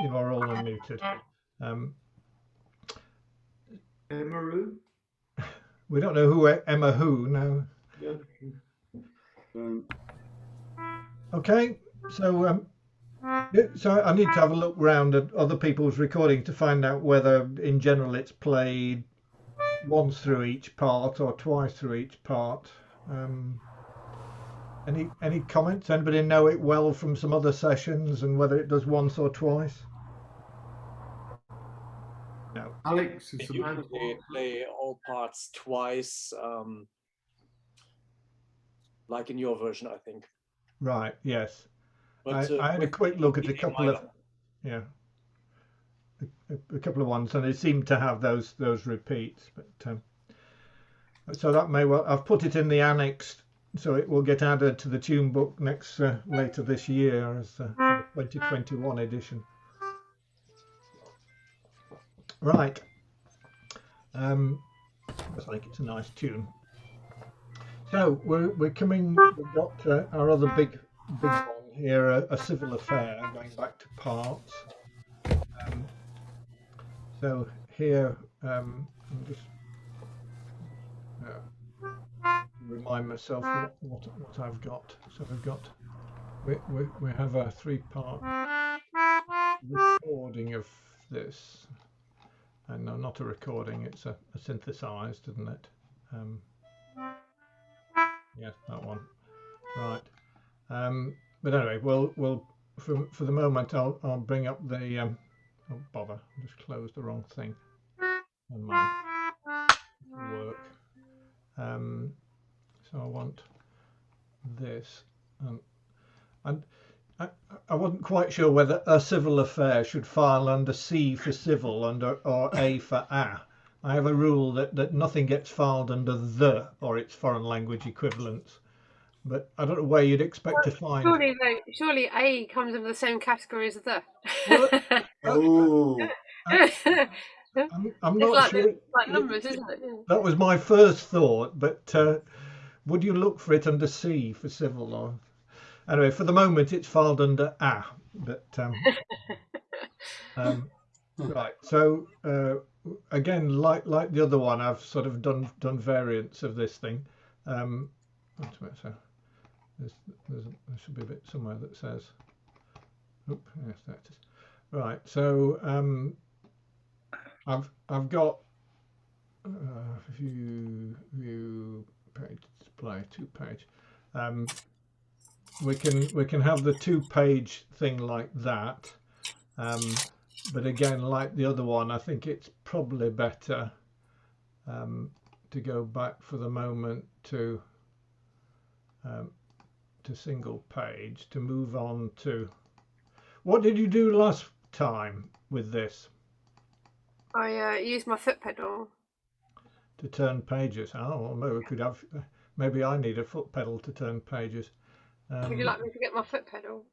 You are all unmuted. Emma. We don't know who Emma who now. Okay, so so I need to have a look round at other people's recording to find out whether in general it's played once through each part or twice through each part. Any comments? Anybody know it well from some other sessions and whether it does once or twice? No. Alex, I usually play all parts twice. like in your version, I think. Right. Yes. But I had a quick look at a couple of, yeah, a couple of ones, and they seem to have those repeats. But so that may well. I've put it in the annex, so it will get added to the tune book next later this year as the 2021 edition. Right. I think it's a nice tune. So we're coming. We've got our other big one here, a civil affair, going back to parts. So here, I'm just remind myself what I've got. So we've got we have a 3-part recording of this, and no, not a recording. It's a synthesized, isn't it? Yes, that one. Right. But anyway, we'll for the moment I'll bring up the oh bother, I just closed the wrong thing. Never mind. It'll work. So I want this, and I wasn't quite sure whether a civil affair should file under C for civil or A for A. I have a rule that nothing gets filed under the or its foreign language equivalents. But I don't know where you'd expect to find. Surely A comes in the same category as the. Oh. I'm not sure. It's like numbers, isn't it? Yeah. That was my first thought, but would you look for it under C for civil? Or anyway, for the moment, it's filed under A. But right. So again, like the other one, I've sort of done variants of this thing. So there should be a bit somewhere that says. Oop, yes, that is right. So I've got view page display 2-page. We can have the 2-page thing like that, but again, like the other one, I think it's probably better to go back for the moment to single page, to move on to. What did you do last time with this? I used my foot pedal to turn pages. Oh, well, maybe we could have. Maybe I need a foot pedal to turn pages. Would you like me to get my foot pedal?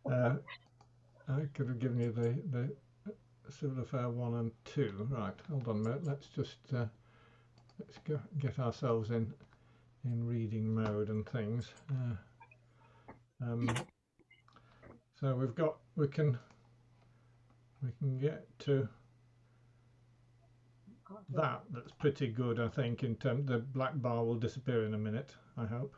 I could have given you the civil affair 1 and 2. Right, hold on a minute. Let's just let's get ourselves in reading mode and things. So we can get to that's pretty good, I think. In terms, the black bar will disappear in a minute, I hope.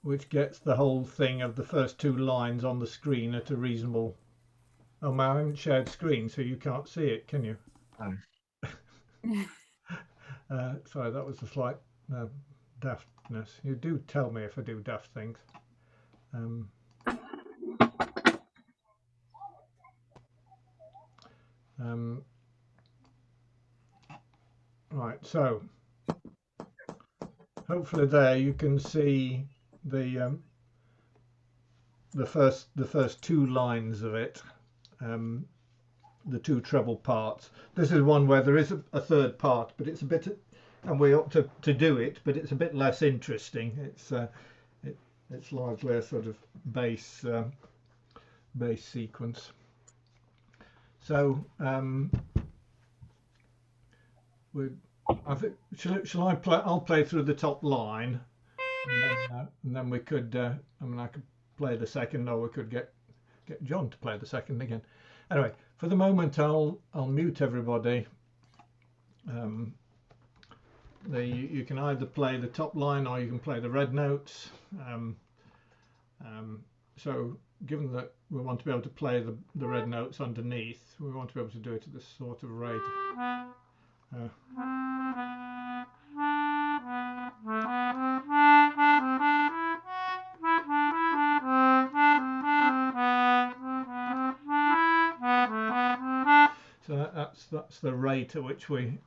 Which gets the whole thing of the first 2 lines on the screen at a reasonable. Oh, I haven't shared screen, so you can't see it, can you? No. Sorry, that was a slight daftness. You do tell me if I do daft things. Right, so hopefully there you can see the first 2 lines of it, the 2 treble parts. This is one where there is a 3rd part, but it's a bit, and we ought to do it, but it's a bit less interesting. It's largely a sort of bass sequence. So I think shall I play? I'll play through the top line, and then we could. I mean, I could play the second, or we could get John to play the second again. Anyway, for the moment, I'll mute everybody. You can either play the top line or you can play the red notes. So given that we want to be able to play the red notes underneath, we want to be able to do it at this sort of rate. So that's the rate at which you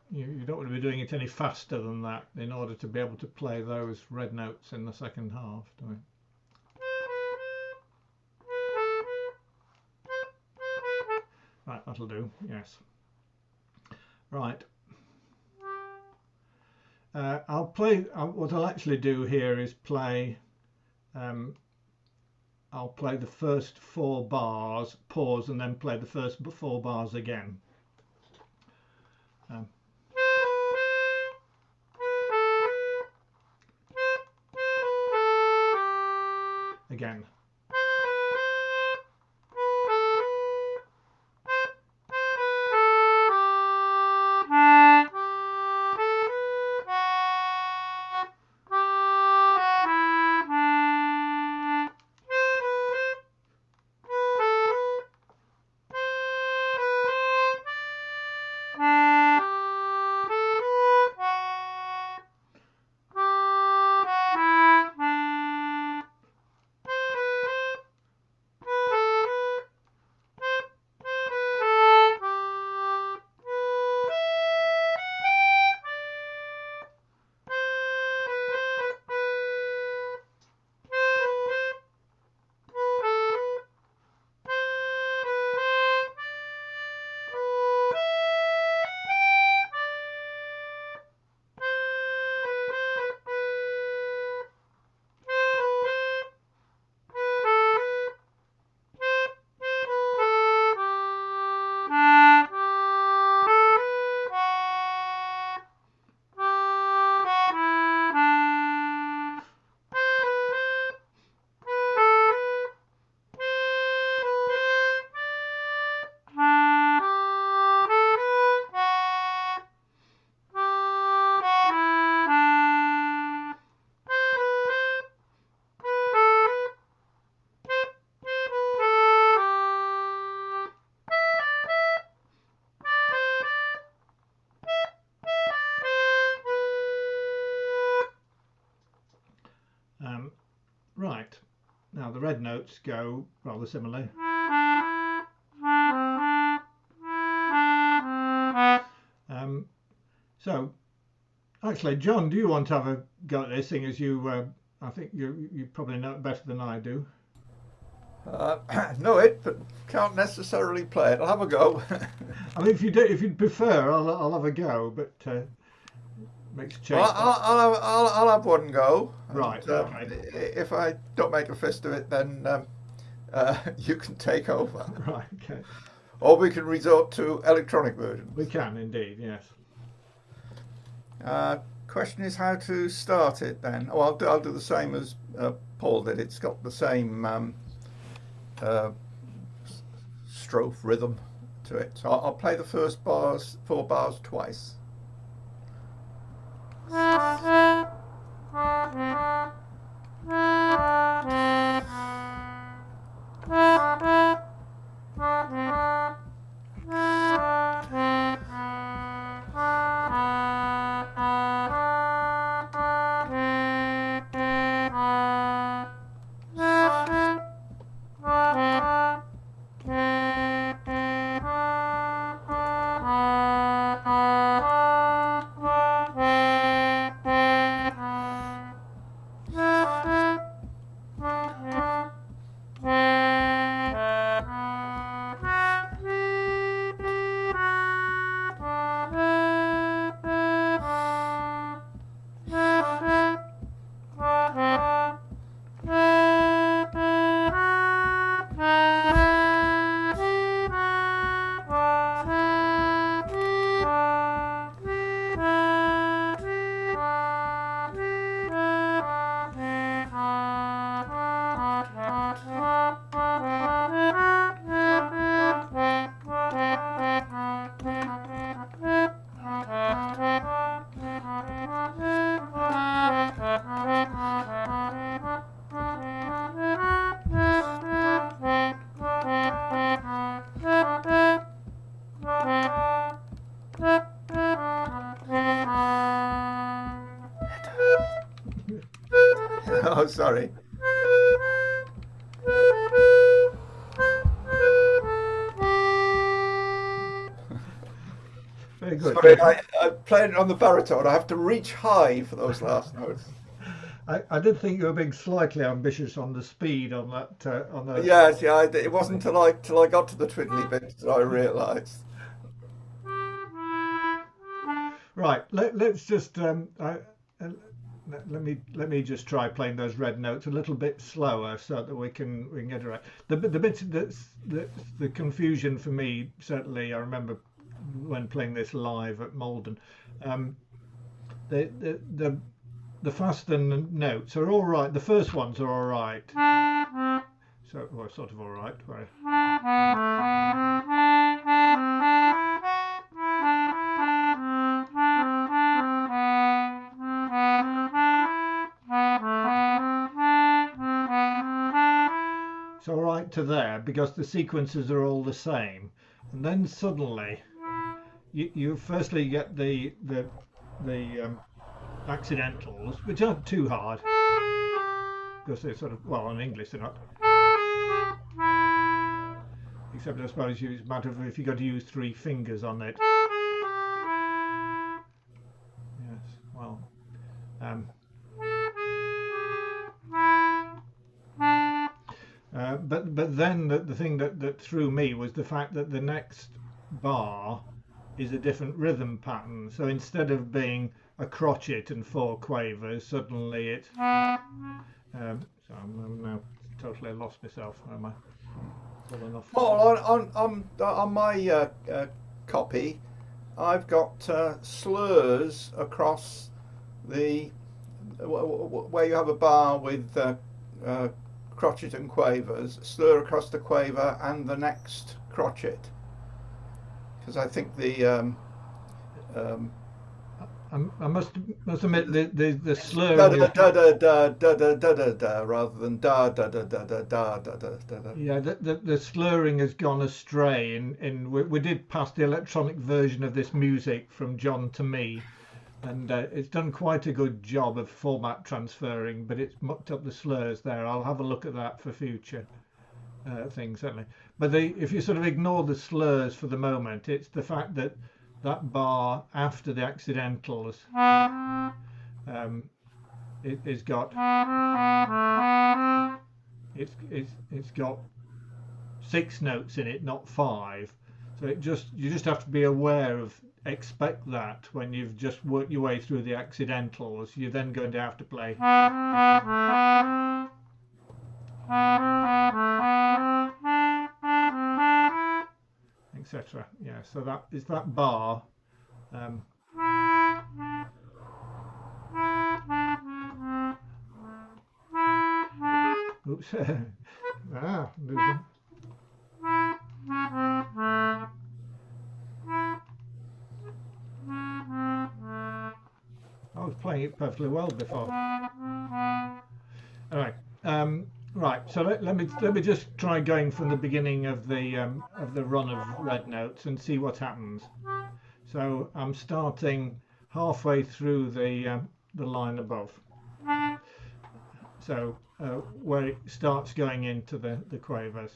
don't want to be doing it any faster than that in order to be able to play those red notes in the second half, do we? Right, that'll do. Yes. Right. I'll play. What I'll actually do here is play. I'll play the first 4 bars, pause, and then play the first 4 bars again. Again. Right, now the red notes go rather similarly. So, actually, John, do you want to have a go at this, seeing as you, I think you probably know it better than I do. Know it, but can't necessarily play it. I'll have a go. I mean, if you'd prefer, I'll have a go, but makes a change. Well, I'll have one go. Right. And, Okay. If I don't make a fist of it, then you can take over. Right. Okay. Or we can resort to electronic versions. We can indeed. Yes. Question is how to start it then. Oh, I'll do the same as Paul did. It's got the same strophe rhythm to it. So I'll play the first 4 bars twice. Oh, sorry. very good. Sorry, I played it on the baritone. I have to reach high for those last notes. I did think you were being slightly ambitious on the speed on that on those. Yes, yeah. It wasn't till I got to the twiddly bit that I realised. Right. Let's just let me just try playing those red notes a little bit slower so that we can get it right. The bit that's the confusion for me, certainly I remember when playing this live at Malden, the faster notes are all right. The first ones are all right. So, well, sort of all right. Right. It's all right to there because the sequences are all the same, and then suddenly you firstly get the accidentals, which aren't too hard because they're sort of, well, in English they're not, except I suppose it's a matter of if you've got to use 3 fingers on it. Yes, well, but then the thing that threw me was the fact that the next bar is a different rhythm pattern. So instead of being a crotchet and 4 quavers, suddenly it's so I'm now totally lost myself. Am I falling off? Well, on my copy, I've got slurs across the where you have a bar with crotchet and quavers, slur across the quaver and the next crotchet. Because I think the I must admit the slur da da da da da da da da da rather than da da da da da da da da da. Yeah, the slurring has gone astray. We did pass the electronic version of this music from John to me, and it's done quite a good job of format transferring, but it's mucked up the slurs there. I'll have a look at that for future things certainly. But if you sort of ignore the slurs for the moment, it's the fact that that bar after the accidentals it's got 6 notes in it, not 5. So you just have to be aware of, expect that when you've just worked your way through the accidentals, you're then going to have to play etc. Yeah, so that is that bar. Oops. I was playing it perfectly well before. All right. Right. So let me just try going from the beginning of the run of red notes and see what happens. So I'm starting halfway through the line above. So where it starts going into the quavers.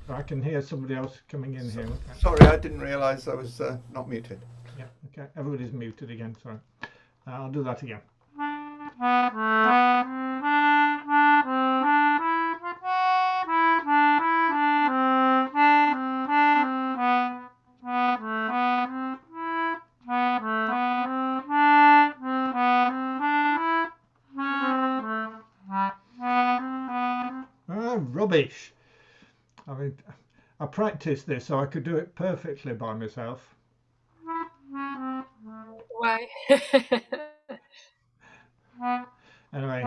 So I can hear somebody else coming in here. Sorry, I didn't realise I was not muted. Yeah, okay, everybody's muted again, sorry. I'll do that again. Rubbish. I mean, I practiced this so I could do it perfectly by myself. Why? Anyway.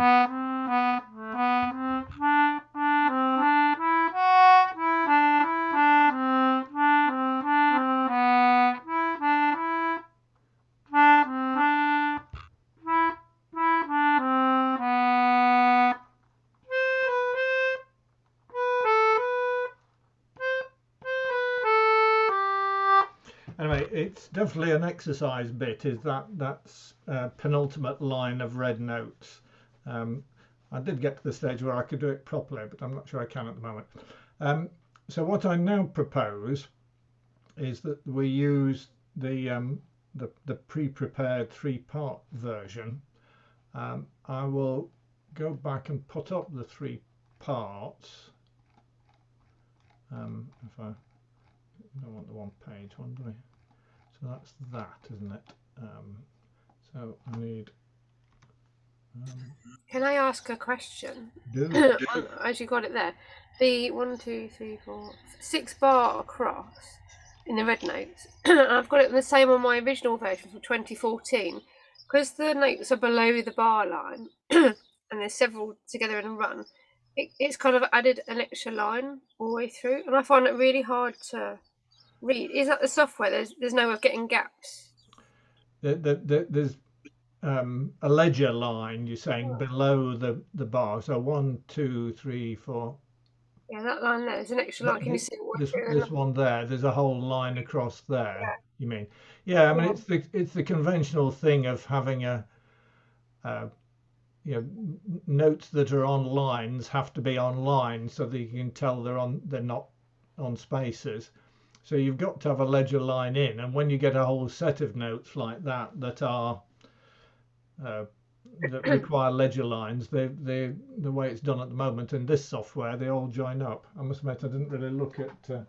anyway, it's definitely an exercise bit. Is that's penultimate line of red notes. I did get to the stage where I could do it properly, but I'm not sure I can at the moment. So what I now propose is that we use the pre-prepared 3-part version. I will go back and put up the 3 parts. If I don't want the 1-page one, do I? So that's that, isn't it? So I need. Can I ask a question? Do. As you got it there, the 1, 2, 3, 4, 6 bar across in the red notes. I've got it the same on my original version from 2014, because the notes are below the bar line, and there's several together in a run. It's kind of added an extra line all the way through, and I find it really hard to read. Is that the software? There's no way of getting gaps. There's a ledger line, you're saying, below the bar. So 1, 2, 3, 4. Yeah, that line there. There's an extra line. Can you see this one there? There's a whole line across there. Yeah. You mean? Yeah. I mean, it's the conventional thing of having a notes that are on lines have to be on lines so that you can tell they're not on spaces. So you've got to have a ledger line in, and when you get a whole set of notes like that are that require ledger lines, the way it's done at the moment in this software, they all join up. I must admit, I didn't really look at.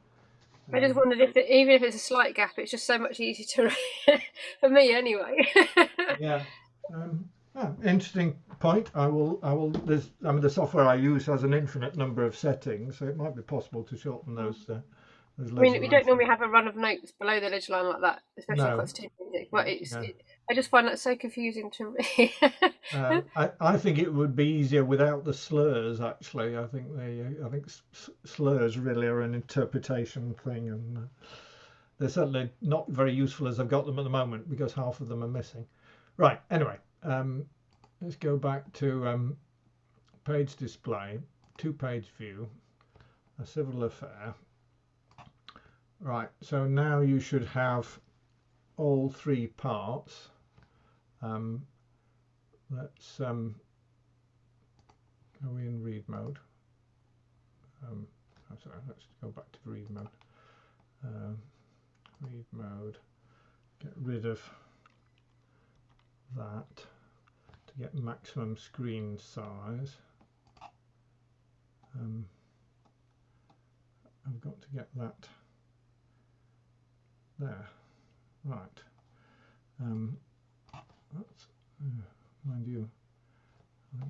I just wondered if even if it's a slight gap, it's just so much easier to read for me anyway. Yeah. Interesting point. I will. The software I use has an infinite number of settings, so it might be possible to shorten those. I mean, we don't normally have a run of notes below the ledger line like that, especially No. across 2 music. But I just find that so confusing to read. I think it would be easier without the slurs. Actually, I think slurs really are an interpretation thing, and they're certainly not very useful as I've got them at the moment because half of them are missing. Right. Anyway, let's go back to page display, 2-page view, a civil affair. Right. So now you should have all 3 parts. Let's go in read mode. I'm sorry, let's go back to read mode. Read mode. Get rid of that to get maximum screen size. I've got to get that there. Right. That's, mind you, I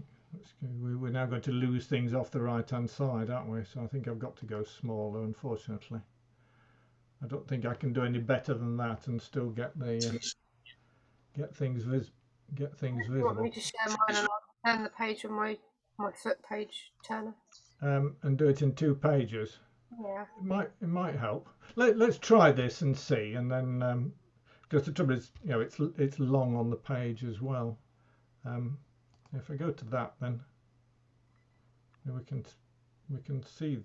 think we're now going to lose things off the right hand side, aren't we? So I think I've got to go smaller, unfortunately. I don't think I can do any better than that and still get the get things visible. You want me to share mine and I'll turn the page on my foot page turner? And do it in 2 pages. Yeah. It might help. Let's try this and see, and then because the trouble is, it's long on the page as well. If I go to that, then we can see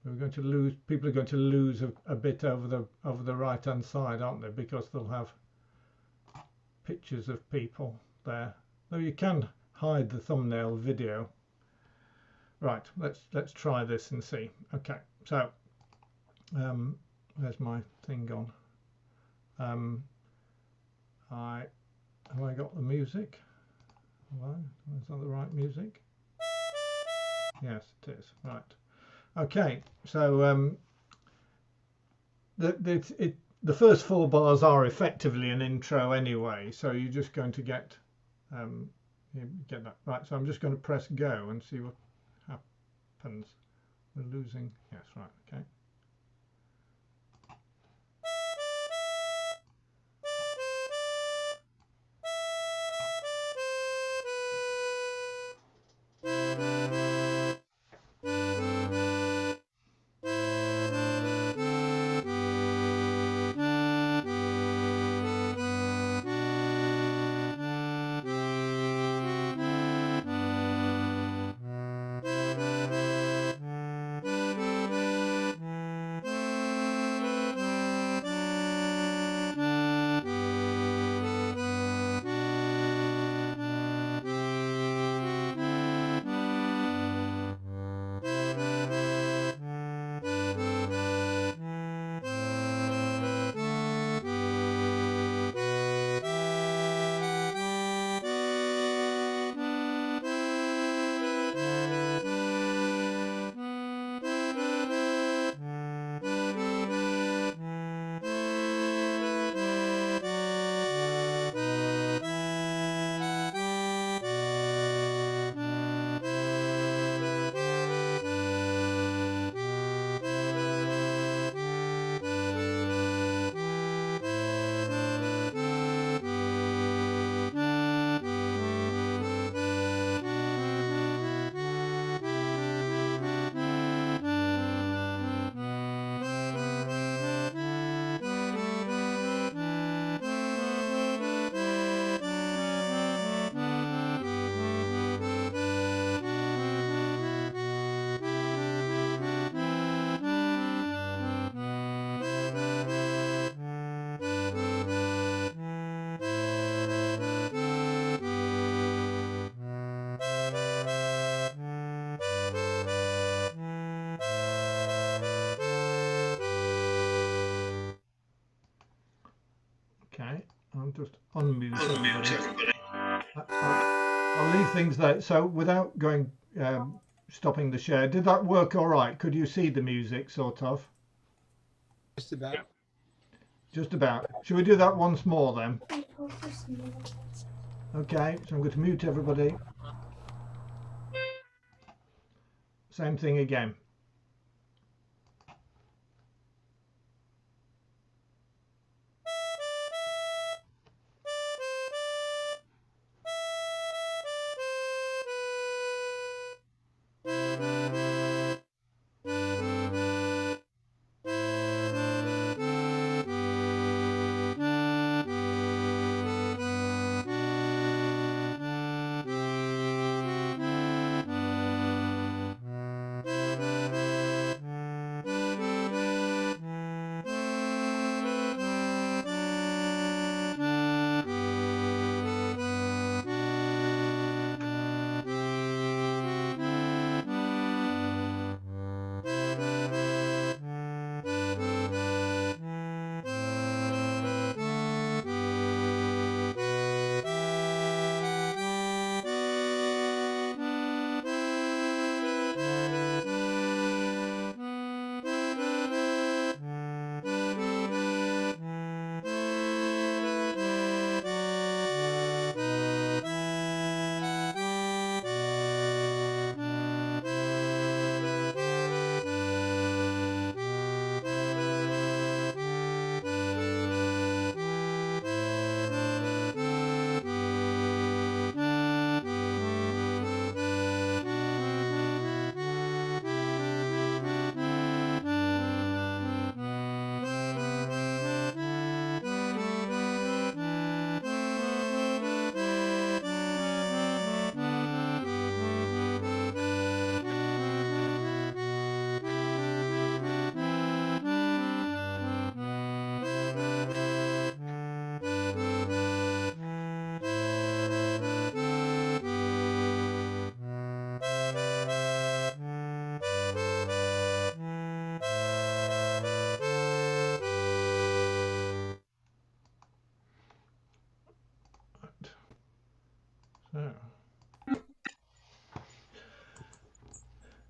we're going to lose. People are going to lose a bit over the right hand side, aren't they? Because they'll have pictures of people there. Though you can hide the thumbnail video. Right, let's try this and see. Okay, so there's my thing gone. Have I got the music? Is that the right music? Yes, it is. Right. Okay, so the first 4 bars are effectively an intro anyway, so you're just going to get that. Right, so I'm just going to press go and see what happens. We're losing. Yes, right. Okay. Okay, I'll just unmute everybody. I'll leave things there. So without going, stopping the share, did that work all right? Could you see the music, sort of? Just about. Just about. Should we do that once more then? Okay, so I'm going to mute everybody. Same thing again.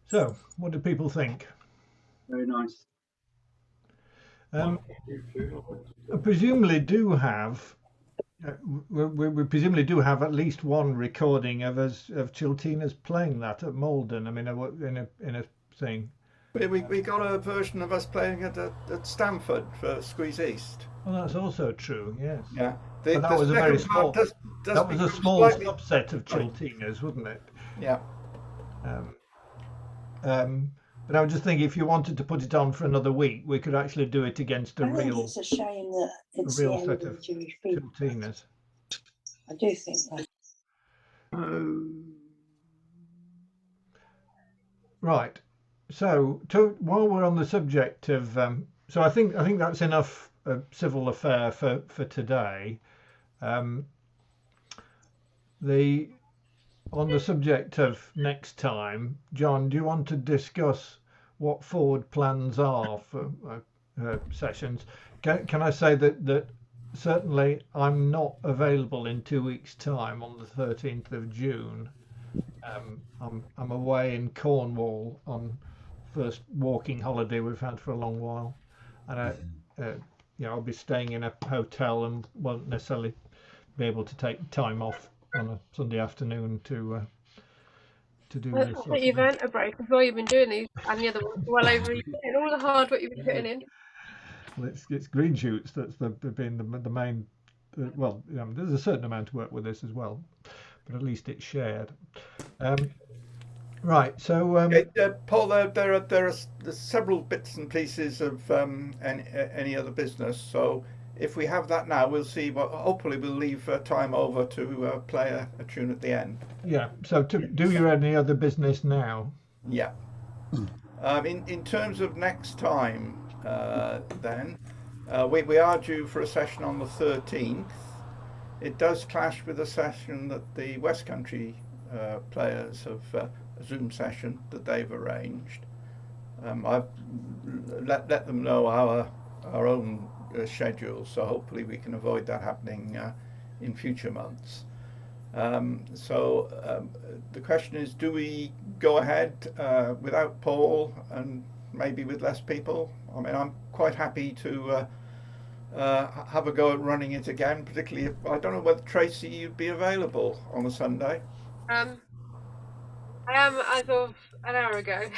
So, what do people think? Very nice. I presumably do have. We presumably do have at least one recording of us of Chiltinas playing that at Malden. I mean, in a thing. We got a version of us playing at Stamford for Squeeze East. Well, that's also true. Yes. Yeah. But that was a very small. That was a small slightly... subset of Chiltinas, wasn't it? Yeah. But I was just thinking, if you wanted to put it on for another week, we could actually do it against a real. It's a shame that it's a real the end set of of Jewish people. Chiltinas. I do think that. Right. So, while we're on the subject of, so I think that's enough civil affair for today. On the subject of next time, John, do you want to discuss what forward plans are for sessions? Can I say that certainly I'm not available in 2 weeks' time on the 13th of June. I'm away in Cornwall on first walking holiday we've had for a long while, and I'll be staying in a hotel and won't necessarily be able to take time off on a Sunday afternoon to do this. I think you've earned a break as well. You've been doing these and the other ones well over a year, and all the hard work you've been putting in. Well, it's green shoots that's been the main. Well, there's a certain amount of work with this as well, but at least it's shared. Right. So, Paul, there are several bits and pieces of any other business. So if we have that now, we'll see. What hopefully we'll leave time over to play a tune at the end. Yeah. So do you any other business now? Yeah. In terms of next time, then we are due for a session on the 13th. It does clash with a session that the West Country players have a Zoom session that they've arranged. I've let them know our own schedule, so hopefully we can avoid that happening in future months. The question is, do we go ahead without Paul and maybe with less people? I mean, I'm quite happy to have a go at running it again, particularly if, I don't know whether Tracy, you'd be available on a Sunday. I am as of an hour ago.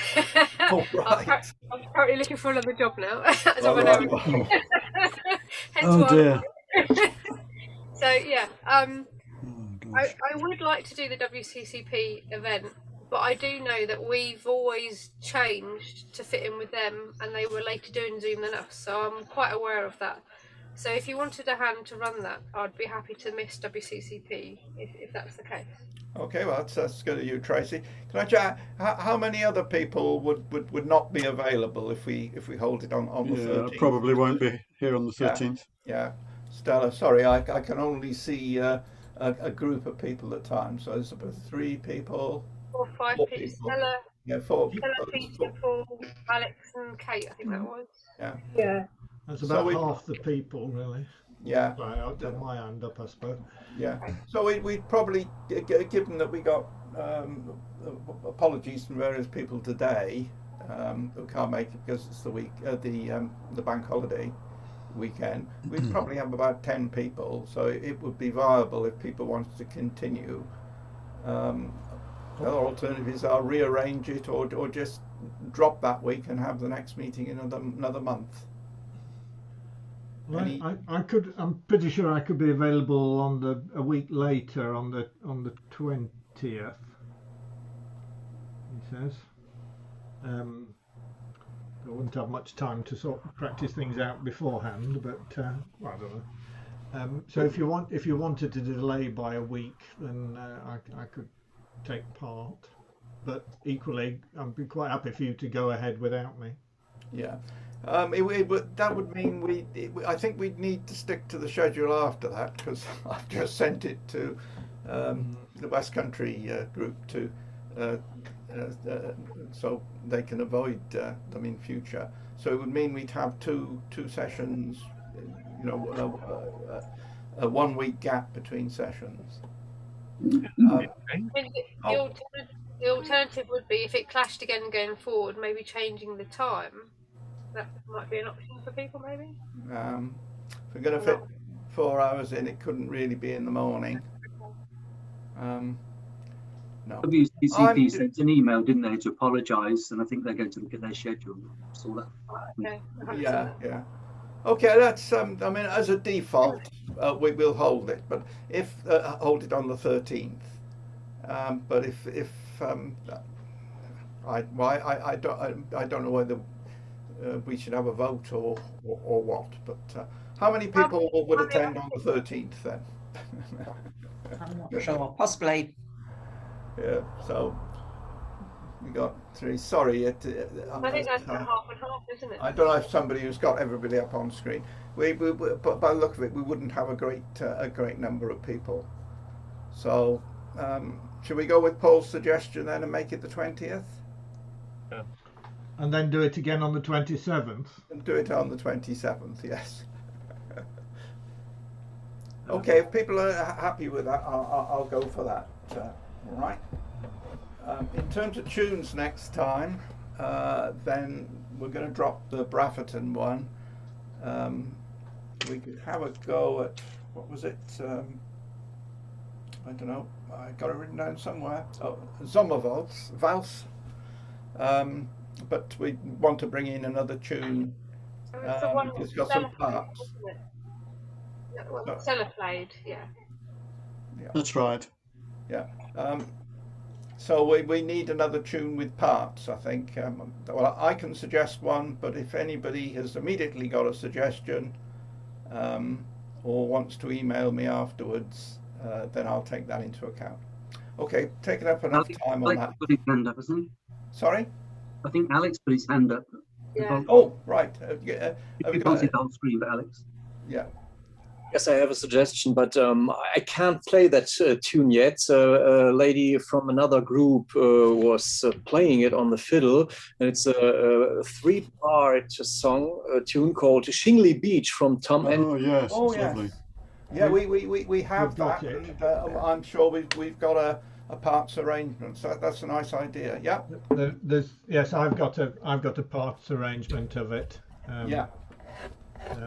Oh, right. I'm currently looking for another job now. As of All an hour right. ago. Hence Oh why dear. So yeah, Oh, gosh. I would like to do the WCCP event, but I do know that we've always changed to fit in with them, and they were later doing Zoom than us, so I'm quite aware of that. So if you wanted a hand to run that, I'd be happy to miss WCCP if that's the case. Okay, well, that's good of you, Tracy. Can I chat? How many other people would not be available if we hold it on the 13th? I probably won't be here on the 13th. Yeah. Stella, sorry, I can only see a group of people at a time. So there's about 3 people. 4 or 5 people. Stella, Yeah, 4 Stella, people. Peter, Paul, Alex, and Kate. I think that was. Yeah. That's about half the people, really. Yeah. Right, I'll get my hand up, I suppose. Yeah. So we'd probably, given that we got apologies from various people today who can't make it because it's the week, the bank holiday weekend, we'd probably have about 10 people. So it would be viable if people wanted to continue. Other alternatives are rearrange it or just drop that week and have the next meeting in another month. Right, I could. I'm pretty sure I could be available on a week later on the 20th. He says. I wouldn't have much time to sort of practice things out beforehand, but well, I don't know. So if you wanted to delay by a week, then I could take part. But equally, I'd be quite happy for you to go ahead without me. Yeah. That would mean I think we'd need to stick to the schedule after that, because I've just sent it to the West Country group to so they can avoid them in future. So it would mean we'd have two sessions, a 1 week gap between sessions. The alternative would be, if it clashed again going forward, maybe changing the time. That might be an option for people, maybe. If we're going to fit 4 hours in, it couldn't really be in the morning. No. WCCP sent an email, didn't they, to apologise, and I think they're going to look at their schedule. Saw that. Okay. Yeah. Okay, that's I mean, as a default, we will hold it, but if hold it on the 13th. But if I don't know whether we should have a vote or what. But how many people would attend on the 13th then? I'm not sure. Possibly. Yeah. So we got 3. Sorry, I think that's half and half, isn't it? I don't know if somebody who's got everybody up on screen. But by the look of it, we wouldn't have a great number of people. So should we go with Paul's suggestion then and make it the 20th? Yeah. And then do it again on the 27th. And do it on the 27th, yes. Okay, if people are happy with that, I'll go for that. All right. In terms of tunes next time, then we're going to drop the Brafferton one. We could have a go at, what was it? I don't know. I got it written down somewhere. Oh, Sommervals. But we want to bring in another tune. It's the one it's got some parts. Stella played, yeah. That's right. Yeah. So we need another tune with parts, I think. Well, I can suggest one, but if anybody has immediately got a suggestion or wants to email me afterwards, then I'll take that into account. Okay, taking up enough time on that. Put his hand up, hasn't he? Sorry? I think Alex put his hand up. Yeah. Oh, right. You can't see the whole screen, but Alex. Yeah. Yes, I have a suggestion, but I can't play that tune yet. A lady from another group was playing it on the fiddle, and it's a three-part song, a tune called Shingley Beach from Tom and. Oh yes, Oh it's lovely. yes. Yeah, we have We've got that, it. and I'm sure we've got a parts arrangement. So that's a nice idea. Yeah. Yes, I've got a parts arrangement of it. Yeah.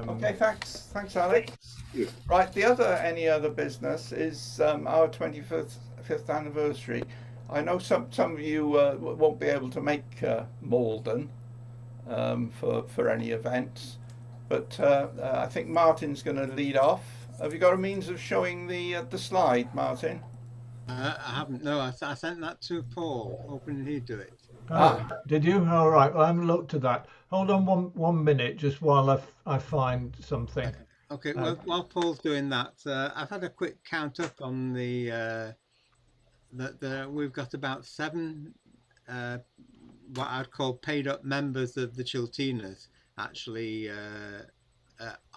Okay, thanks, Alex. Right, any other business is our 25th anniversary. I know some of you won't be able to make Malden for any events, but I think Martin's going to lead off. Have you got a means of showing the slide, Martin? I haven't. No, I sent that to Paul, hoping he'd do it. Did you? All right. Well, I haven't looked at that. Hold on one minute, just while I find something. Okay. Well, while Paul's doing that, I've had a quick count up on the we've got about 7 what I'd call paid up members of the Chiltinas actually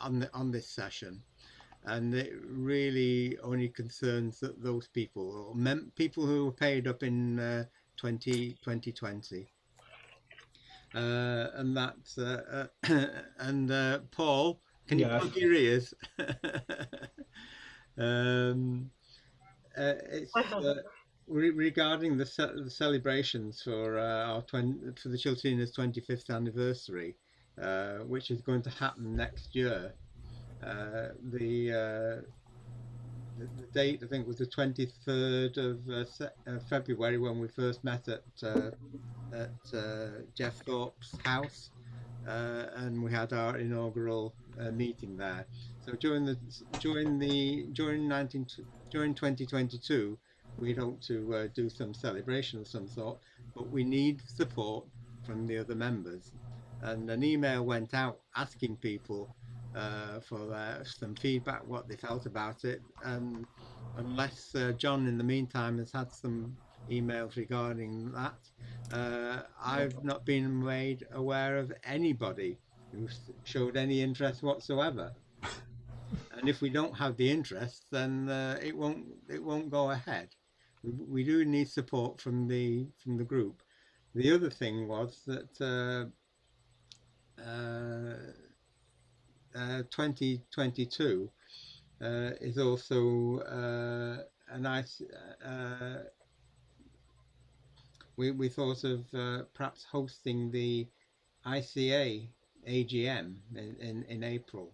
on this session, and it really only concerns those people, or people who were paid up in 2020. And that's and Paul, can you plug your ears? It's regarding the celebrations for for the Chiltinas 25th anniversary, which is going to happen next year. The date, I think, was the 23rd of February, when we first met at Jeff Thorpe's house, and we had our inaugural meeting there. So during 2022, we'd hope to do some celebration of some sort, but we need support from the other members. And an email went out asking people for some feedback, what they felt about it, and unless John in the meantime has had some emails regarding that, I've not been made aware of anybody who showed any interest whatsoever. And if we don't have the interest, then it won't go ahead. We do need support from the group. The other thing was that 2022 is also a nice. We thought of perhaps hosting the ICA AGM in April,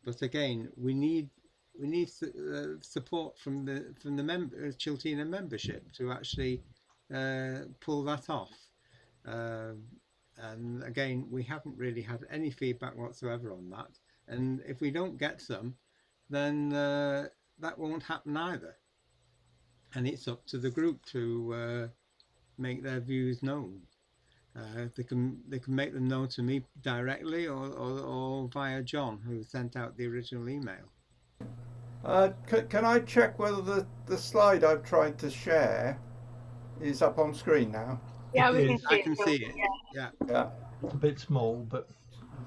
but again we need support from the Chiltina membership to actually pull that off. And again, we haven't really had any feedback whatsoever on that. And if we don't get some, then that won't happen either. And it's up to the group to make their views known. They can make them known to me directly, or via John, who sent out the original email. Can I check whether the slide I've tried to share is up on screen now? Yeah, I can see it. Yeah. It's a bit small, but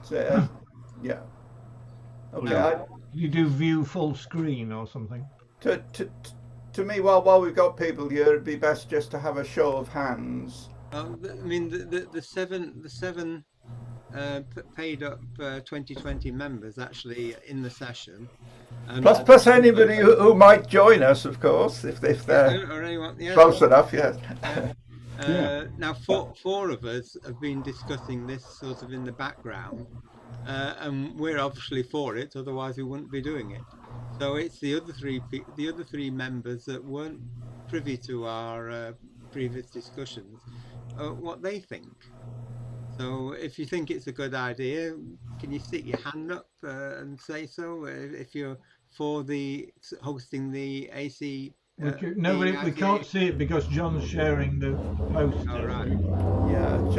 yeah. Okay. You do view full screen or something? To me, while we've got people here, it'd be best just to have a show of hands. I mean, the seven paid up 2020 members actually in the session. Plus anybody who might join us, of course, if they're or anyone, close enough. Yes. Now, four of us have been discussing this sort of in the background, and we're obviously for it. Otherwise, we wouldn't be doing it. So it's the other three members that weren't privy to our previous discussions, what they think. So if you think it's a good idea, can you stick your hand up and say so? If you're for hosting the AC. No, we can't see it because John's sharing the post. All right. Yeah.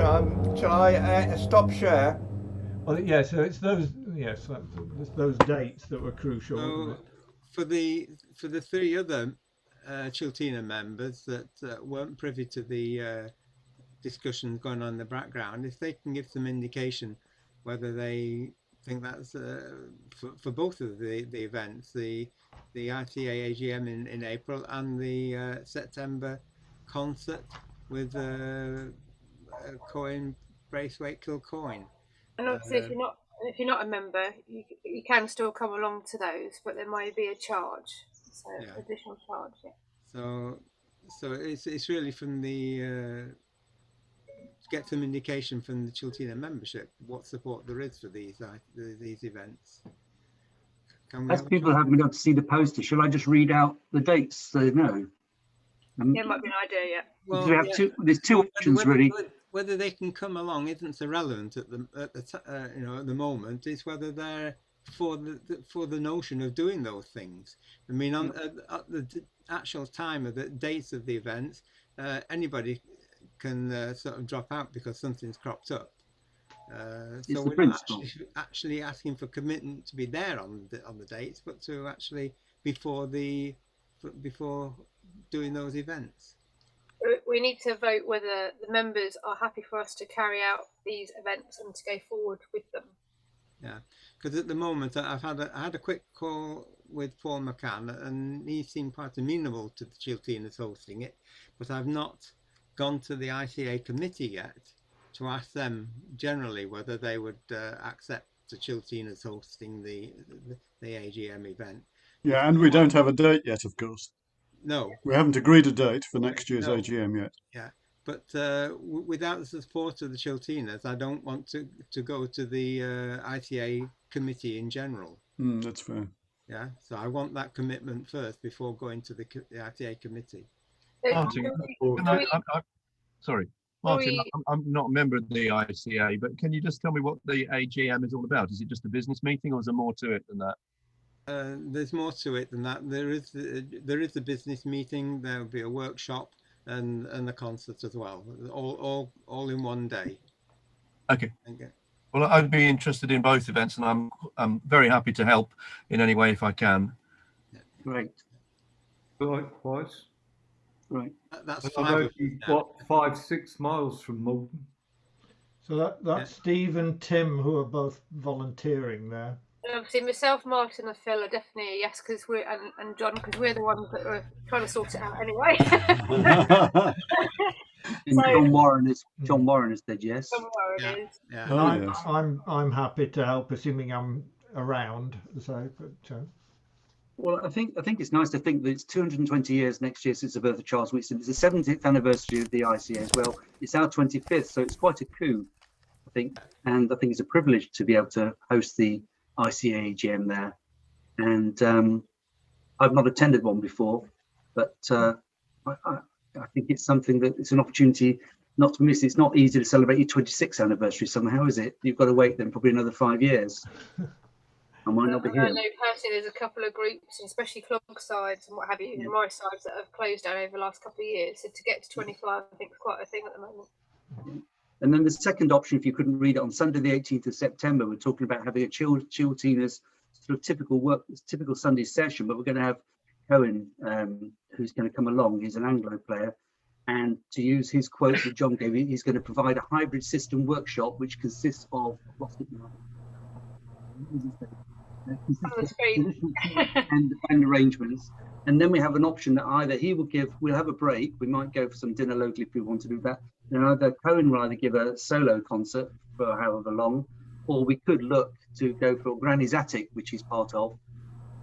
Shall I stop share? Well, yeah. So it's those. Yes, it's those dates that were crucial. So for the 3 other Chiltina members that weren't privy to the discussions going on in the background, if they can give some indication whether they think that's for both of the events, the ITA AGM in April and the September concert with Coin Braithwaite Kilcoyne. And obviously, if you're not a member, you can still come along to those, but there might be a charge, so additional charge. Yeah. So it's really from the to get some indication from the Chiltina membership what support there is for these events. As people haven't been able to see the poster, shall I just read out the dates so they know? Yeah, it might be an idea. Yeah. Well, we have there's two options really. Whether they can come along isn't so relevant at the moment. It's whether they're for the notion of doing those things. I mean, at the actual time of the dates of the events, anybody can sort of drop out because something's cropped up. So we're not actually asking for commitment to be there on the dates, but to actually before doing those events. We need to vote whether the members are happy for us to carry out these events and to go forward with them. Yeah, because at the moment I had a quick call with Paul McCann, and he seemed quite amenable to the Chiltinas hosting it, but I've not gone to the ICA committee yet to ask them generally whether they would accept the Chiltinas hosting the AGM event. Yeah, and we don't have a date yet, of course. No. We haven't agreed a date for next year's AGM yet. Yeah, but without the support of the Chiltinas, I don't want to go to the ITA committee in general. That's fair. Yeah, so I want that commitment first before going to the ITA committee. Martin, sorry. Martin, I'm not a member of the ICA, but can you just tell me what the AGM is all about? Is it just a business meeting, or is there more to it than that? There's more to it than that. There is a business meeting. There will be a workshop and a concert as well, all in one day. Okay. Well, I'd be interested in both events, and I'm very happy to help in any way if I can. Great. Likewise. Right. That's what 5-6 miles from Malden. So that's Steve and Tim who are both volunteering there. And obviously, myself, Martin, and Phil are definitely a yes, because and John, because we're the ones that are trying to sort it out anyway. And John Warren has said yes. John Warren is. Yeah. And I'm happy to help, assuming I'm around. So, but. Well, I think it's nice to think that it's 220 years next year since the birth of Charles Whitson. It's the 70th anniversary of the ICA as well. It's our 25th, so it's quite a coup, I think. And I think it's a privilege to be able to host the ICA AGM there. And I've not attended one before, but I think it's something that it's an opportunity not to miss. It's not easy to celebrate your 26th anniversary somehow, is it? You've got to wait then probably another 5 years. I might not be here. I know personally there's a couple of groups, and especially club sides and what have you, and my sides that have closed down over the last couple of years. So to get to 25, I think is quite a thing at the moment. And then the second option, if you couldn't read it, on Sunday the 18th of September, we're talking about having a Chiltinas sort of typical Sunday session, but we're going to have Cohen, who's going to come along. He's an Anglo player, and to use his quote that John gave, he's going to provide a hybrid system workshop which consists of and arrangements, and then we have an option that either we'll have a break, we might go for some dinner locally if we want to do that, then either Cohen will either give a solo concert for however long, or we could look to go for Granny's Attic, which he's part of.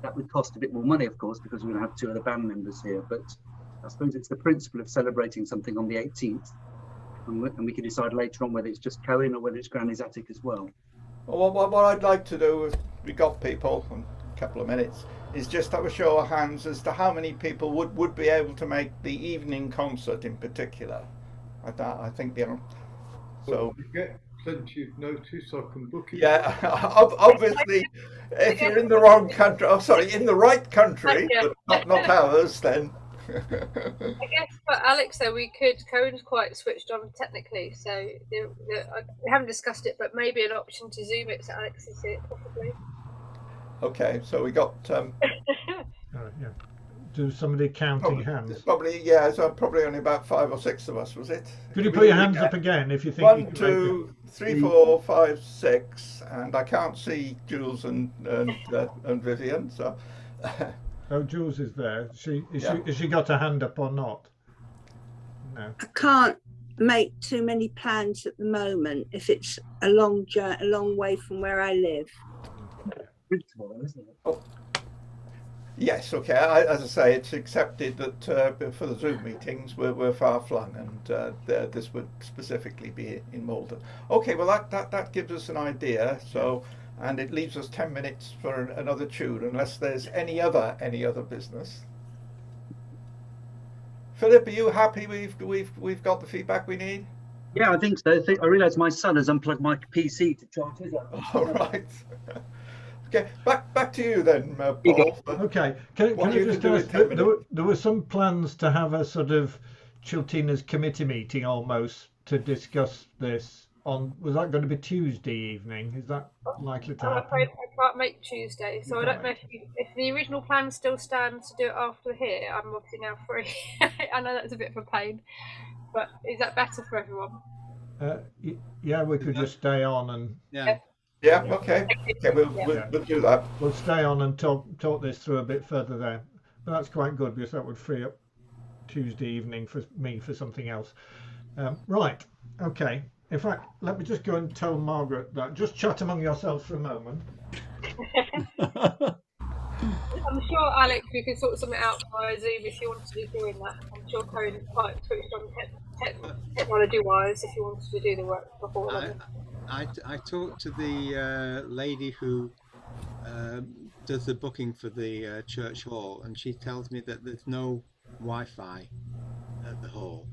That would cost a bit more money, of course, because we're going to have 2 other band members here, but I suppose it's the principle of celebrating something on the 18th, and we can decide later on whether it's just Cohen or whether it's Granny's Attic as well. Well, what I'd like to do, if we got people in a couple of minutes, is just have a show of hands as to how many people would be able to make the evening concert in particular. I think, you know, so you get plenty of notice, I can book it. Yeah, obviously, if you're in the wrong country, in the right country, but not ours, then. I guess for Alex, though, Cohen's quite switched on technically, so we haven't discussed it, but maybe an option to Zoom it so Alex can see it possibly. Okay, so we got. Yeah. do somebody counting hands? Probably, yeah. So probably only about 5 or 6 of us, was it? Could you put your hands up again if you think you 1, can make it? 2, 3, 4, 5, 6, and I can't see Jules and Vivian. So. Oh, Jules is there. Yeah. Has she got a hand up or not? No. I can't make too many plans at the moment if it's a long way from where I live. Oh. Yes, okay. As I say, it's accepted that for the Zoom meetings we're far flung, and this would specifically be in Malden. Okay, well that gives us an idea. So, and it leaves us 10 minutes for another tune, unless there's any other business. Philip, are you happy? We've got the feedback we need. Yeah, I think so. I realise my son has unplugged my PC to charge his up. All right. Okay, back to you then, Paul. Okay, can I just ask, there were some plans to have a sort of Chiltinas committee meeting almost to discuss this on, was that going to be Tuesday evening? Is that likely to I'm happen? afraid I can't make Tuesday, so I don't know if the original plan still stands to do it after here. I'm obviously now free. I know that's a bit of a pain, but is that better for everyone? Yeah, we could just stay on and... Yeah, okay. Okay, we'll do that. We'll stay on and talk this through a bit further there. But that's quite good because that would free up Tuesday evening for me for something else. Right, okay. In fact, let me just go and tell Margaret that. Just chat among yourselves for a moment. I'm sure, Alex, we can sort something out via Zoom if you wanted to be doing that. I'm sure Cohen's quite switched on technology-wise if you wanted to do the work before then. I talked to the lady who does the booking for the church hall, and she tells me that there's no Wi-Fi at the hall.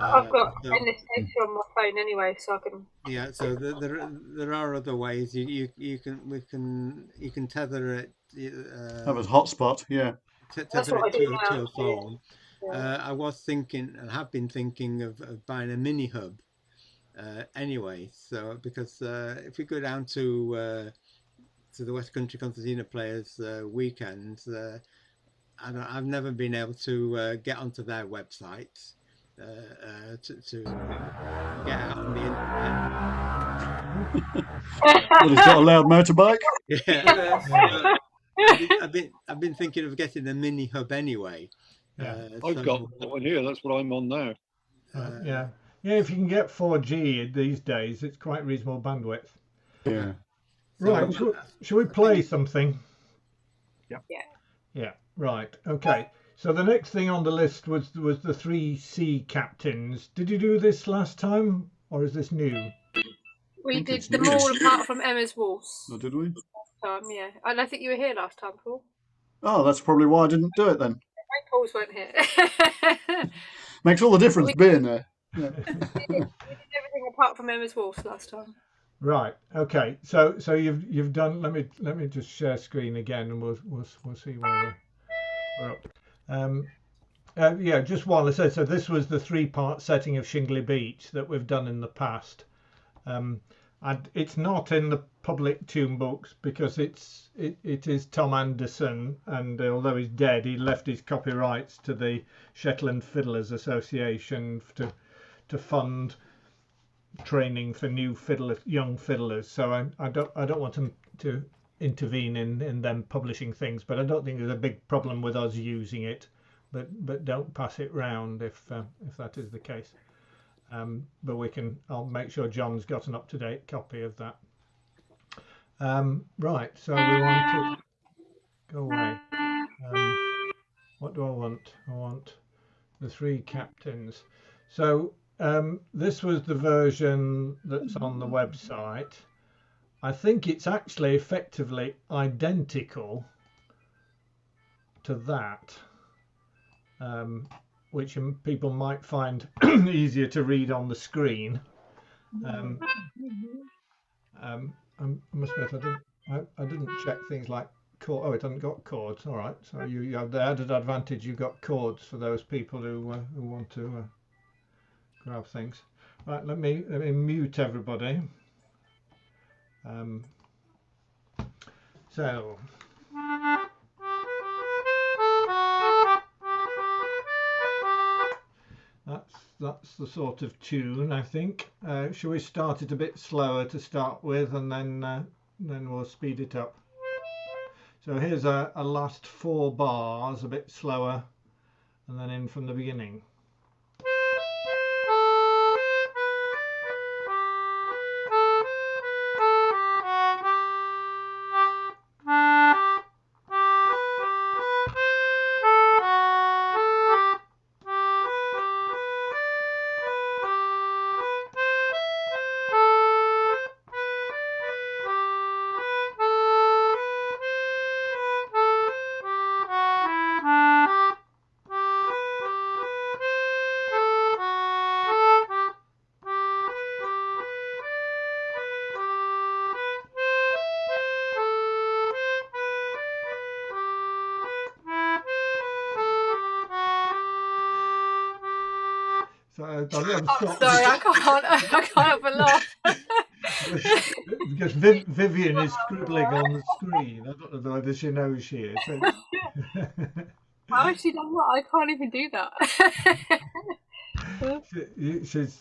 I've got endless data on my phone anyway, so I can. Yeah, so there are other ways you can tether it. That was hotspot, yeah. Tether it to a phone. Yeah. I was thinking, and have been thinking of buying a mini hub. Anyway, so because if we go down to the West Country Concertina Players weekends, I've never been able to get onto their website to get out on the internet. Well, he's got a loud motorbike. Yeah. I've been thinking of getting a mini hub anyway. I've got one here. That's what I'm on now. Yeah, if you can get 4G these days, it's quite reasonable bandwidth. Yeah. Right, shall we play something? Yep. Yeah, right, okay. So the next thing on the list was the 3 sea captains. Did you do this last time, or is this new? We did them all apart from Emma's Waltz. Oh, did we? Yeah. And I think you were here last time, Paul. Oh, that's probably why I didn't do it then. Paul's weren't here. Makes all the difference being there. Yeah. We did everything apart from Emma's Waltz last time. Right. Okay. So you've done. Let me just share screen again, and we'll see where we're up. Yeah, just while I said so, this was the 3-part setting of Shingley Beach that we've done in the past. And it's not in the public tune books because it is Tom Anderson, and although he's dead, he left his copyrights to the Shetland Fiddlers Association to fund training for new young fiddlers. So I don't want to intervene in them publishing things, but I don't think there's a big problem with us using it. But don't pass it round if that is the case. But I'll make sure John's got an up-to-date copy of that. Right, so we want to go away. What do I want? I want the 3 captains. So this was the version that's on the website. I think it's actually effectively identical to that, which people might find easier to read on the screen. I must admit, I didn't check things like chord. Oh, it hasn't got chords. All right, so you have the added advantage. You've got chords for those people who want to grab things. Right, let me mute everybody. So. that's the sort of tune, I think. Shall we start it a bit slower to start with, and then we'll speed it up. So here's a last 4 bars, a bit slower, and then in from the beginning. Sorry, I can't help but laugh. Because Vivian is scribbling on the screen. I don't know whether she knows she is. So How has she done that? I can't even do that. she's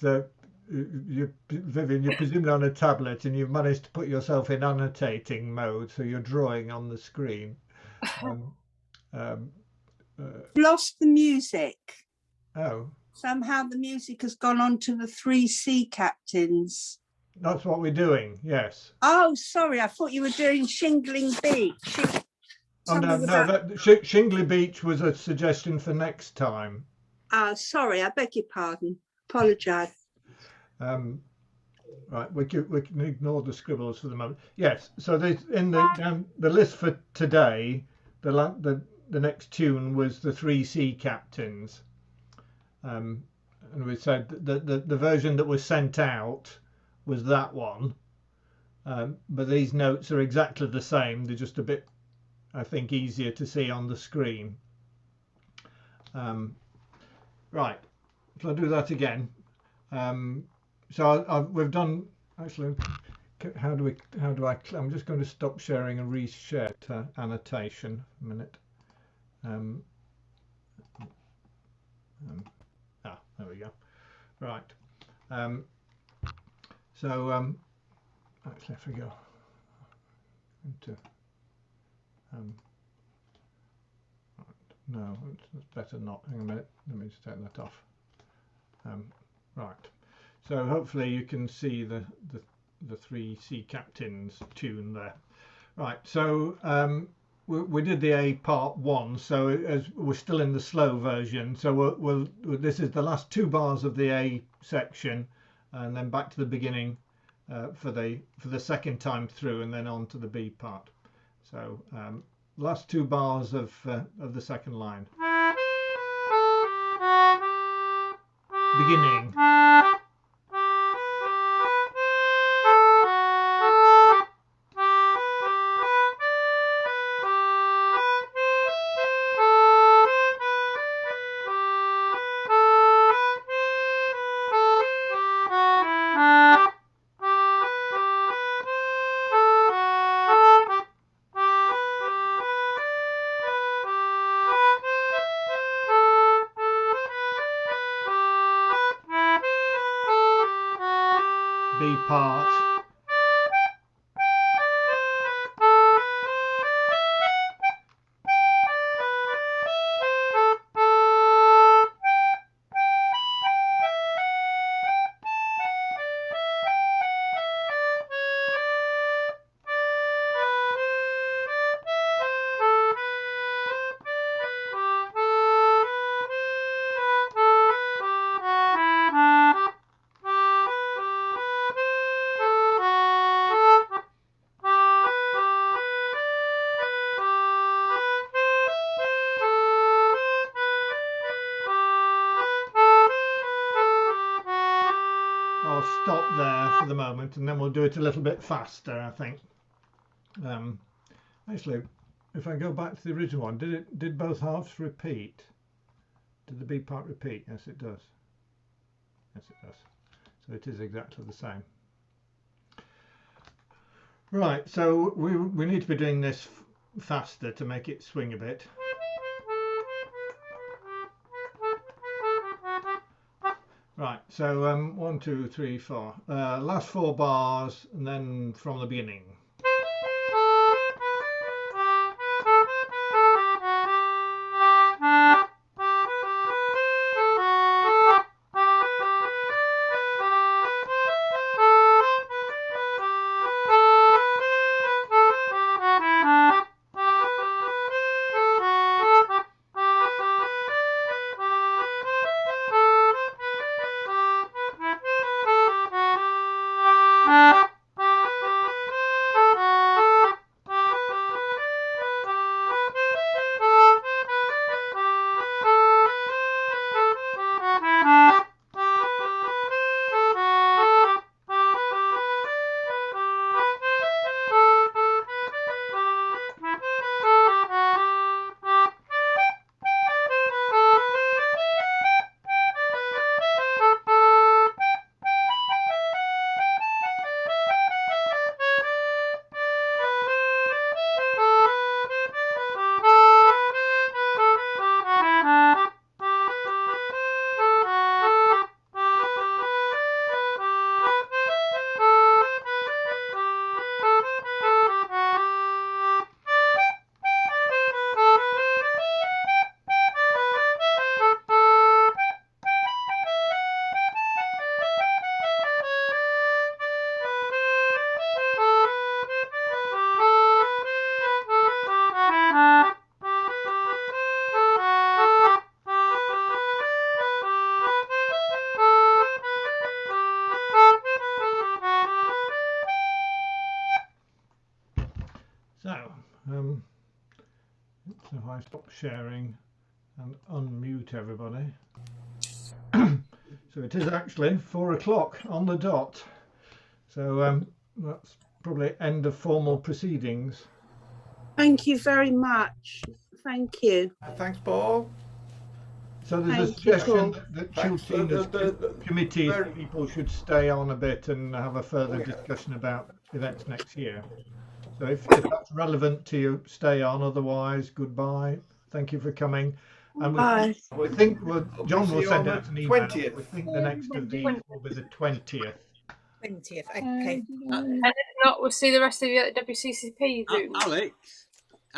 Vivian, you're presumably on a tablet and you've managed to put yourself in annotating mode, so you're drawing on the screen. Lost the music. Oh. Somehow the music has gone on to the 3 sea captains. That's what we're doing, yes. Oh, sorry, I thought you were doing Shingling Beach. Oh, no, Shingley Beach was a suggestion for next time. Sorry, I beg your pardon. Apologise. Right, we can ignore the scribbles for the moment. Yes, so in the list for today, the next tune was the 3 sea captains. And we said the version that was sent out was that one, but these notes are exactly the same. They're just a bit, I think, easier to see on the screen. Right, so I'll do that again. So we've done, actually, I'm just going to stop sharing and reshare annotation a minute. There we go. Right. Actually, if we go into no, it's better not. Hang on a minute. Let me just take that off. Right. So hopefully you can see the 3 sea captains tune there. Right. So we did the A part 1, so as we're still in the slow version, so this is the last 2 bars of the A section, and then back to the beginning for the second time through, and then on to the B part. So last 2 bars of the second line. Beginning. B part. I'll stop there for the moment, and then we'll do it a little bit faster, I think. Actually, if I go back to the original one, did both halves repeat? Did the B part repeat? Yes, it does. Yes, it does. So it is exactly the same. Right, so we need to be doing this faster to make it swing a bit. So 1, 2, 3, 4. Last 4 bars, and then from the beginning. So if I stop sharing and unmute everybody. So it is actually 4 o'clock on the dot. So that's probably end of formal proceedings. Thank you very much. Thank you. Thanks, Paul. So there's a suggestion that Chiltinas committee people should stay on a bit and have a further discussion about events next year. So if that's relevant to you, stay on. Otherwise, goodbye. Thank you for coming. And we think John will send out an email. 20th. We think the next of these will be the 20th. 20th, okay. And if not, we'll see the rest of you at the WCCP Zoom. Alex,